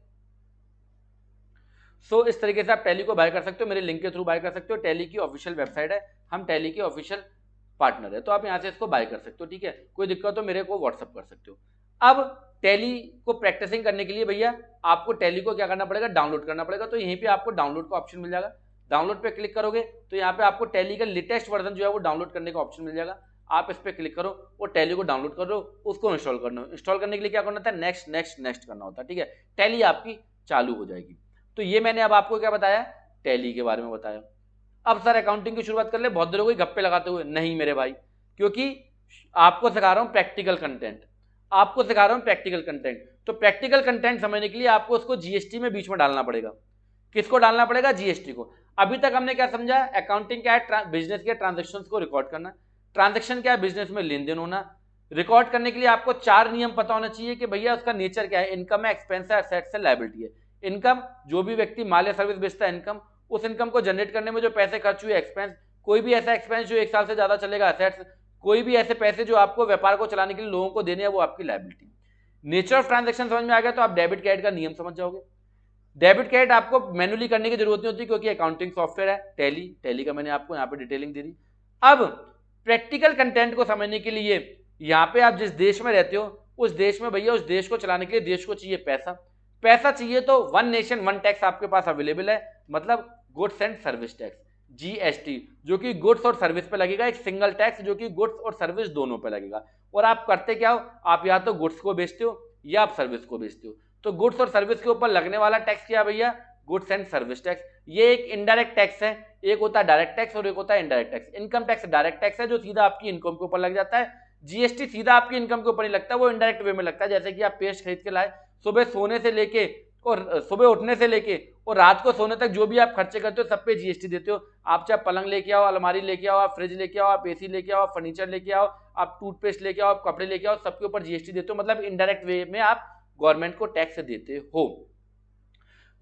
सो इस तरीके से आप टैली को बाय कर सकते हो, मेरे लिंक के थ्रू बाय कर सकते हो। टैली की ऑफिशियल वेबसाइट है, हम टैली के ऑफिशियल पार्टनर है, तो आप यहाँ से इसको बाय कर सकते हो। ठीक है, कोई दिक्कत हो मेरे को व्हाट्सअप कर सकते हो। अब टैली को प्रैक्टिसिंग करने के लिए भैया आपको टैली को क्या करना पड़ेगा, डाउनलोड करना पड़ेगा। तो यहीं पे आपको डाउनलोड का ऑप्शन मिल जाएगा, डाउनलोड पे क्लिक करोगे तो यहाँ पे आपको टैली का लेटेस्ट वर्जन जो है वो डाउनलोड करने का ऑप्शन मिल जाएगा। आप इस पर क्लिक करो और टैली को डाउनलोड करो, उसको इंस्टॉल करना। इंस्टॉल करने के लिए क्या करना होता है, नेक्स्ट नेक्स्ट नेक्स्ट करना होता है। ठीक है, टैली आपकी चालू हो जाएगी। तो ये मैंने अब आपको क्या बताया, टैली के बारे में बताया। अब सर अकाउंटिंग की शुरुआत कर ले, बहुत देर हो गई गप्पे लगाते हुए। नहीं मेरे भाई, क्योंकि आपको सिखा रहा हूं प्रैक्टिकल कंटेंट, आपको सिखा रहा हूं प्रैक्टिकल कंटेंट। तो प्रैक्टिकल कंटेंट समझने के लिए आपको उसको जीएसटी में बीच में डालना पड़ेगा। किसको डालना पड़ेगा, जीएसटी को। अभी तक हमने क्या समझा, अकाउंटिंग क्या है, बिजनेस के ट्रांजेक्शन को रिकॉर्ड करना। ट्रांजेक्शन क्या है, बिजनेस में लेन देन होना। रिकॉर्ड करने के लिए आपको 4 नियम पता होना चाहिए कि भैया उसका नेचर क्या है, इनकम है, एक्सपेंस है, एसेट्स है, लायबिलिटी है। इनकम, जो भी व्यक्ति माल या सर्विस बेचता है इनकम, उस इनकम को जनरेट करने में जो पैसे खर्च हुए एक्सपेंस, कोई भी ऐसा एक्सपेंस जो 1 साल से ज्यादा चलेगा असेट्स, कोई भी ऐसे पैसे जो आपको व्यापार को चलाने के लिए लोगों को देने हैं वो आपकी लायबिलिटी। नेचर ऑफ ट्रांजैक्शन समझ में आ गया तो आप डेबिट क्रेडिट का नियम समझ जाओगे। डेबिट क्रेडिट आपको मैन्युअली करने की जरूरत नहीं होती क्योंकि अकाउंटिंग सॉफ्टवेयर है, टैली का मैंने आपको यहाँ पे डिटेलिंग दे दी। अब प्रैक्टिकल कंटेंट को समझने के लिए यहाँ पे आप जिस देश में रहते हो उस देश में भैया उस देश को चलाने के लिए देश को चाहिए पैसा, पैसा चाहिए तो वन नेशन वन टैक्स आपके पास अवेलेबल है, मतलब goods and service tax, GST, जो कि गुड्स और सर्विस पे लगेगा, एक सिंगल टैक्स जो कि गुड्स और सर्विस दोनों पे लगेगा। और आप करते क्या हो, आप या तो गुड्स को बेचते हो या आप सर्विस को बेचते हो। तो गुड्स और सर्विस के ऊपर लगने वाला टैक्स क्या भैया, गुड्स एंड सर्विस टैक्स। ये एक इनडायरेक्ट टैक्स है, एक होता है डायरेक्ट टैक्स और एक होता है indirect tax. Income tax direct tax है जो सीधा आपकी इनकम के ऊपर लग जाता है, जीएसटी सीधा आपकी इनकम के ऊपर नहीं लगता, वो इनडायरेक्ट वे में लगता है। जैसे कि आप पेस्ट खरीद के लाए, सुबह सोने से लेके और सुबह उठने से लेके और रात को सोने तक जो भी आप खर्चे करते हो सब पे जीएसटी देते हो। आप चाहे पलंग लेके आओ, अलमारी लेके आओ, आप फ्रिज लेके आओ, आप एसी लेके आओ, आप फर्नीचर लेके आओ, आप टूथपेस्ट लेके आओ, आप कपड़े लेके आओ, सबके ऊपर जीएसटी देते हो, मतलब इनडायरेक्ट वे में आप गवर्नमेंट को टैक्स देते हो।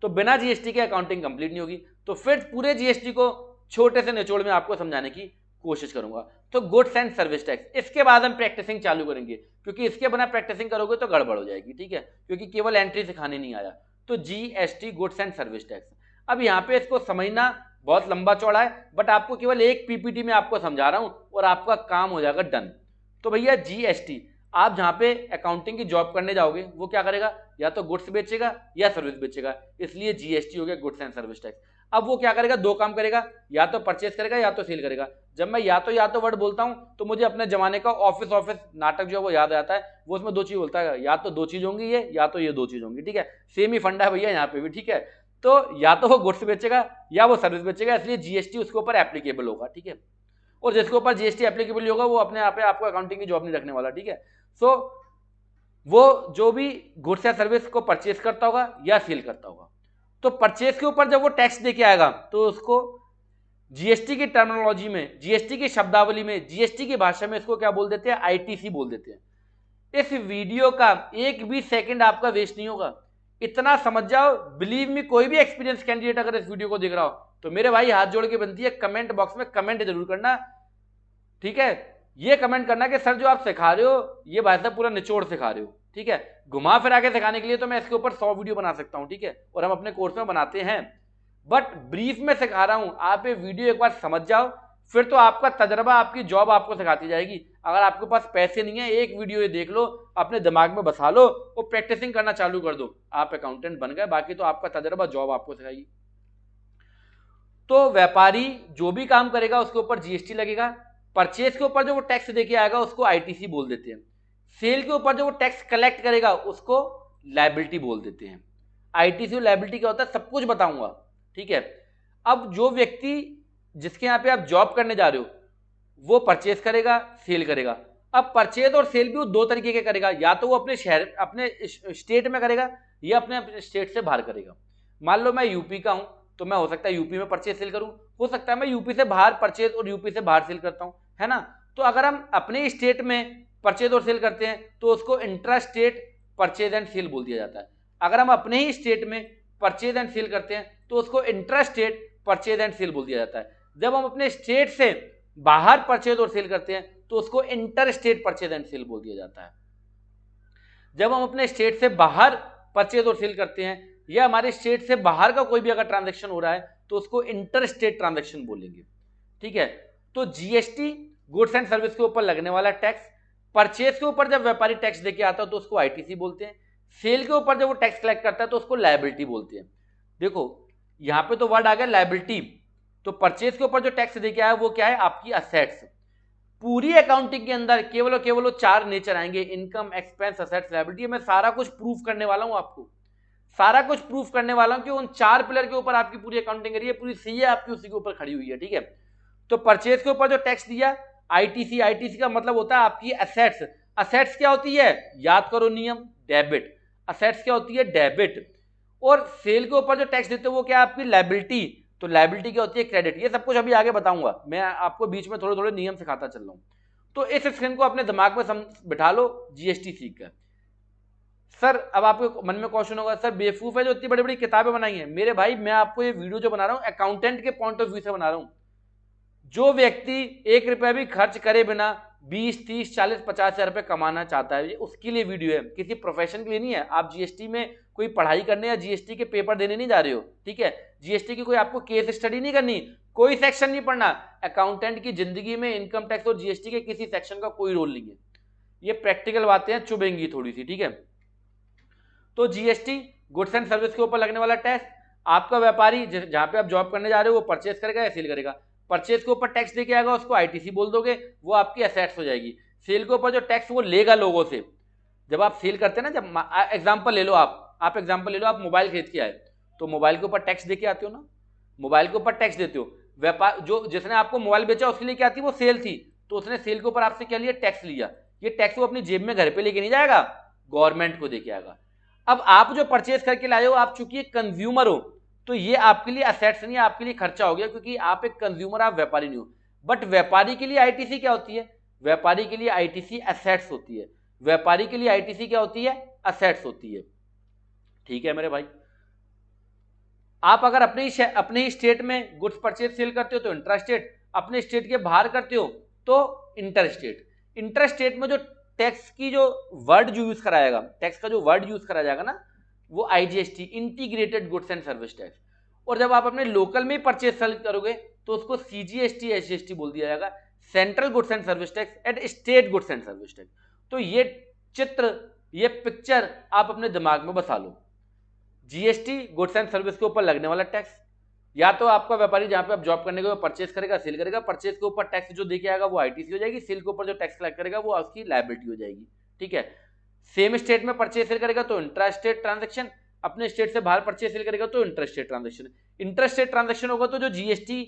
तो बिना जीएसटी के अकाउंटिंग कंप्लीट नहीं होगी। तो फिर पूरे जीएसटी को छोटे से निचोड़ में आपको समझाने की कोशिश करूंगा। तो गुड्स एंड सर्विस टैक्स, इसके बाद हम प्रैक्टिसिंग चालू करेंगे क्योंकि इसके बिना प्रैक्टिसिंग करोगे तो गड़बड़ हो जाएगी, ठीक है, क्योंकि केवल एंट्री सिखाने नहीं आया। तो GST, goods and service tax, अब यहाँ पे इसको समझना बहुत लंबा चौड़ा है, बट आपको केवल एक पीपीटी में आपको समझा रहा हूं और आपका काम हो जाएगा डन। तो भैया जीएसटी, आप जहां पे अकाउंटिंग की जॉब करने जाओगे वो क्या करेगा, या तो गुड्स बेचेगा या सर्विस बेचेगा, इसलिए जीएसटी हो गया गुड्स एंड सर्विस टैक्स। अब वो क्या करेगा, दो काम करेगा, या तो परचेस करेगा या तो सेल करेगा। जब मैं या तो वर्ड बोलता हूं तो मुझे अपने जमाने का ऑफिस नाटक जो है वो याद आता है, वो उसमें दो चीज बोलता है, या तो दो चीज होंगी ये, या तो ये दो चीज होंगी, ठीक है, सेम ही फंडा है भैया यहाँ पे भी, ठीक है। तो या तो वो गुड्स बेचेगा या वो सर्विस बेचेगा, इसलिए जीएसटी उसके ऊपर एप्लीकेबल होगा, ठीक है। और जिसके ऊपर जीएसटी एप्लीकेबल होगा वो अपने आप आपको अकाउंटिंग की जॉब नहीं रखने वाला, ठीक है। सो वो जो भी गुड्स या सर्विस को परचेस करता होगा या सेल करता होगा, तो परचेस के ऊपर जब वो टैक्स देके आएगा तो उसको जीएसटी की टर्मिनोलॉजी में, जीएसटी की शब्दावली में, जीएसटी की भाषा में इसको क्या बोल देते हैं, आईटीसी बोल देते हैं। इस वीडियो का एक भी सेकंड आपका वेस्ट नहीं होगा, इतना समझ जाओ। बिलीव मी, कोई भी एक्सपीरियंस कैंडिडेट अगर इस वीडियो को देख रहा हो तो मेरे भाई हाथ जोड़ के बनती है, कमेंट बॉक्स में कमेंट जरूर करना, ठीक है। ये कमेंट करना कि सर जो आप सिखा रहे हो ये भाई साहब पूरा निचोड़ सिखा रहे हो, ठीक है। घुमा फिरा के सिखाने के लिए तो मैं इसके ऊपर 100 वीडियो बना सकता हूं, ठीक है, और हम अपने कोर्स में बनाते हैं, बट ब्रीफ में सिखा रहा हूं। आप ये वीडियो एक बार समझ जाओ, फिर तो आपका तजर्बा, आपकी जॉब आपको सिखाती जाएगी। अगर आपके पास पैसे नहीं है, एक वीडियो ये देख लो, अपने दिमाग में बसा लो और प्रैक्टिसिंग करना चालू कर दो, आप अकाउंटेंट बन गए, बाकी तो आपका तजर्बा, जॉब आपको सिखाएगी। तो व्यापारी जो भी काम करेगा उसके ऊपर जीएसटी लगेगा, परचेज के ऊपर जो वो टैक्स देके आएगा उसको आईटीसी बोल देते हैं, सेल के ऊपर जो वो टैक्स कलेक्ट करेगा उसको लायबिलिटी बोल देते हैं। आईटीसी और लायबिलिटी क्या होता है सब कुछ बताऊंगा, ठीक है। अब जो व्यक्ति जिसके यहाँ पे आप जॉब करने जा रहे हो वो परचेज करेगा, सेल करेगा। अब परचेज और सेल भी वो दो तरीके के करेगा, या तो वो अपने शहर, अपने स्टेट में करेगा या अपने स्टेट से बाहर करेगा। मान लो मैं यूपी का हूं तो मैं हो सकता है यूपी में परचेज सेल करूं, हो सकता है मैं यूपी से बाहर परचेज और यूपी से बाहर सेल करता हूं, है ना। तो अगर हम अपने स्टेट में परचेज और सेल करते हैं तो उसको intra state purchase and sale बोल दिया जाता है। अगर हम अपने ही स्टेट में परचेज एंड सेल करते हैं तो उसको intra state purchase and sale बोल दिया जाता है। जब हम अपने स्टेट से बाहर परचेज और सेल करते हैं तो उसको inter state purchase and sale बोल दिया जाता है। जब हम अपने स्टेट से बाहर परचेज और सेल करते हैं या हमारे स्टेट से बाहर का कोई भी अगर ट्रांजैक्शन हो रहा है तो उसको इंटर स्टेट ट्रांजैक्शन बोलेंगे, ठीक है। तो जीएसटी गुड्स एंड सर्विस के ऊपर लगने वाला टैक्स, परचेज के ऊपर जब व्यापारी टैक्स देके आता है तो उसको आईटीसी बोलते हैं, सेल के ऊपर जब वो टैक्स कलेक्ट करता है तो उसको लायबिलिटी बोलते हैं। देखो यहां पे तो वर्ड आ गया लायबिलिटी, तो परचेज के ऊपर जो टैक्स देके आया वो क्या है, आपकी असेट्स। पूरी अकाउंटिंग के अंदर केवल और केवल चार नेचर आएंगे, इनकम, एक्सपेंस, असेट्स, लायबिलिटी। मैं सारा कुछ प्रूफ करने वाला हूं आपको, सारा कुछ प्रूफ करने वाला हूं कि उन चार पिलर के ऊपर आपकी पूरी अकाउंटिंग करी है, पूरी सीए आपकी उसी के ऊपर खड़ी हुई है, ठीक है। तो परचेज के ऊपर जो टैक्स दिया आईटीसी, आईटीसी का मतलब होता है आपकी असेट्स। असेट्स क्या होती है, याद करो नियम, डेबिट। असेट्स क्या होती है, डेबिट। और सेल के ऊपर जो टैक्स देते हो वो क्या है, आपकी लायबिलिटी। तो लायबिलिटी क्या होती है, क्रेडिट। ये सब कुछ अभी आगे बताऊंगा, मैं आपको बीच में थोड़े थोड़े नियम सिखाता चल रहा हूं। तो इस स्क्रीन को अपने दिमाग में बिठा लो, जीएसटी सीख कर। सर अब आपके मन में क्वेश्चन होगा, सर बेवकूफ है जो इतनी बड़ी बड़ी किताबें बनाई हैं। मेरे भाई मैं आपको ये वीडियो जो बना रहा हूँ अकाउंटेंट के पॉइंट ऑफ व्यू से बना रहा हूँ। जो व्यक्ति 1 रुपया भी खर्च करे बिना 20, 30, 40, 50 हजार रुपये कमाना चाहता है, ये उसके लिए वीडियो है, किसी प्रोफेशन के लिए नहीं है। आप जीएसटी में कोई पढ़ाई करने या जीएसटी के पेपर देने नहीं जा रहे हो, ठीक है। जीएसटी की कोई आपको केस स्टडी नहीं करनी, कोई सेक्शन नहीं पढ़ना। अकाउंटेंट की जिंदगी में इनकम टैक्स और जीएसटी के किसी सेक्शन का कोई रोल नहीं है। ये प्रैक्टिकल बातें हैं, चुभेंगी थोड़ी सी, ठीक है। तो जीएसटी गुड्स एंड सर्विस के ऊपर लगने वाला टैक्स, आपका व्यापारी जहां पे आप जॉब करने जा रहे हो वो परचेज करेगा या सेल करेगा, परचेज के ऊपर टैक्स देके आएगा, उसको आईटीसी बोल दोगे, वो आपकी एसेट्स हो जाएगी। सेल के ऊपर जो टैक्स वो लेगा लोगों से, जब आप सेल करते हैं ना, जब एग्जांपल ले लो, आप एग्जांपल ले लो, आप मोबाइल खरीद के आए तो मोबाइल के ऊपर टैक्स देके आते हो ना, मोबाइल के ऊपर टैक्स देते हो। व्यापार जो जिसने आपको मोबाइल बेचा उसके लिए क्या थी, वो सेल थी, तो उसने सेल के ऊपर आपसे क्या लिया, टैक्स लिया। ये टैक्स वो अपनी जेब में घर पे लेके नहीं जाएगा, गवर्नमेंट को देके आएगा। अब आप जो परचेज करके लाए हो, आप चूंकि एक कंज्यूमर हो, तो ये आपके लिए असेट्स नहीं है, आपके लिए खर्चा हो गया, क्योंकि आप एक कंज्यूमर, आप व्यापारी नहीं हो। बट व्यापारी के लिए आईटीसी क्या होती है, व्यापारी के लिए आईटीसी असेट्स होती है। व्यापारी के लिए आईटीसी क्या होती है, असेट्स होती है, ठीक है मेरे भाई। आप अगर अपने ही स्टेट में गुड्स परचेज सेल करते हो तो इंट्रा स्टेट, अपने स्टेट के बाहर करते हो तो इंटर स्टेट। इंटर स्टेट में जो टैक्स की जो वर्ड यूज कराएगा, टैक्स का जो वर्ड यूज कराया जाएगा ना, वो IGST, integrated goods and service tax. और जब आप अपने लोकल में परचेज सेल करोगे तो उसको सीजीएसटी, एसजीएसटी बोल दिया जाएगा, central goods and service tax and state goods and service tax. तो ये चित्र, ये पिक्चर आप अपने दिमाग में बसा लो। जीएसटी गुड्स एंड सर्विस के ऊपर लगने वाला टैक्स, या तो आपका व्यापारी जहां पे आप जॉब करने के परचेज करेगा, सेल करेगा, परचेज के ऊपर टैक्स जो देके आएगा वो आईटीसी हो जाएगी, सेल के ऊपर जो टैक्स कलेक्ट करेगा वो उसकी लायबिलिटी हो जाएगी, ठीक है। सेम स्टेट में परचेज सेल करेगा तो इंट्रा स्टेट ट्रांजेक्शन, अपने स्टेट से बाहर परचेज सेल करेगा तो inter state transaction. Inter state transaction होगा तो जो जीएसटी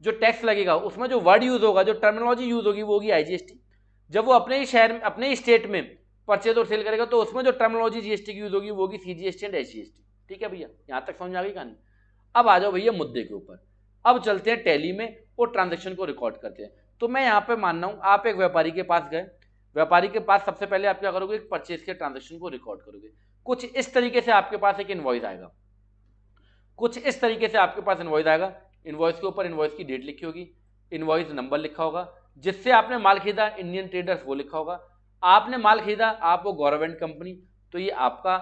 जो टैक्स लगेगा उसमें जो वर्ड यूज होगा, जो टर्मिनोलॉजी यूज होगी वो होगी आईजीएसटी। जब वो अपने ही शहर में, अपने ही स्टेट में परचेज और सेल करेगा तो उसमें जो टर्मिनोलॉजी जीएसटी की यूज होगी वो होगी सीजीएसटी एंड एसजीएसटी, ठीक है भैया, यहां तक समझ आ गई कहानी। अब आ जाओ भैया मुद्दे के ऊपर, अब चलते हैं टैली में और ट्रांजैक्शन को रिकॉर्ड करते हैं। तो मैं यहाँ पे मान रहा हूँ, आप एक व्यापारी के पास गए, व्यापारी के पास सबसे पहले आप क्या करोगे, एक परचेज के ट्रांजैक्शन को रिकॉर्ड करोगे। कुछ इस तरीके से आपके पास एक इनवॉइस आएगा, कुछ इस तरीके से आपके पास इनवॉइस आएगा। इनवॉइस के ऊपर इनवॉइस की डेट लिखी होगी, इनवॉइस नंबर लिखा होगा, जिससे आपने माल खरीदा इंडियन ट्रेडर्स वो लिखा होगा। आपने माल खरीदा, आप वो गवर्नमेंट कंपनी, तो ये आपका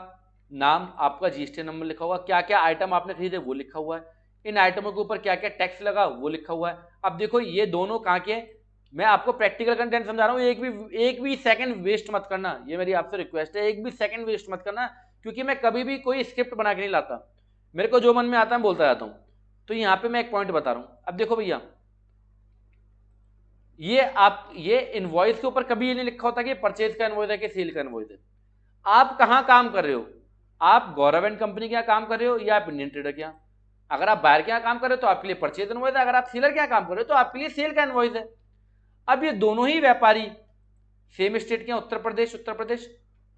नाम, आपका जीएसटी नंबर लिखा हुआ, क्या क्या आइटम आपने खरीदे वो लिखा हुआ है, इन आइटमों के ऊपर क्या क्या टैक्स लगा वो लिखा हुआ है। अब देखो ये दोनों कहाँ के, मैं आपको प्रैक्टिकल कंटेंट समझा रहा हूँ, एक भी सेकंड वेस्ट मत करना, ये मेरी आपसे रिक्वेस्ट है, एक भी सेकंड वेस्ट मत करना, क्योंकि मैं कभी भी कोई स्क्रिप्ट बना के नहीं लाता, मेरे को जो मन में आता है बोलता जाता हूँ। तो यहाँ पे मैं एक पॉइंट बता रहा हूँ। अब देखो भैया, ये इनवॉइस के ऊपर कभी ये नहीं लिखा होता कि परचेज का इनवॉइस है कि सेल का इनवॉइस है। आप कहाँ काम कर रहे हो, आप गवर्नमेंट कंपनी के यहाँ काम कर रहे हो या आप इंडियन ट्रेडर के यहाँ। अगर आप बाहर के यहाँ काम कर रहे हो तो आपके लिए परचेज इनवॉइस है, अगर आप सेलर के यहाँ काम कर रहे हो तो आपके लिए सेल का इनवॉइस है। अब ये दोनों ही व्यापारी सेम स्टेट के, उत्तर प्रदेश,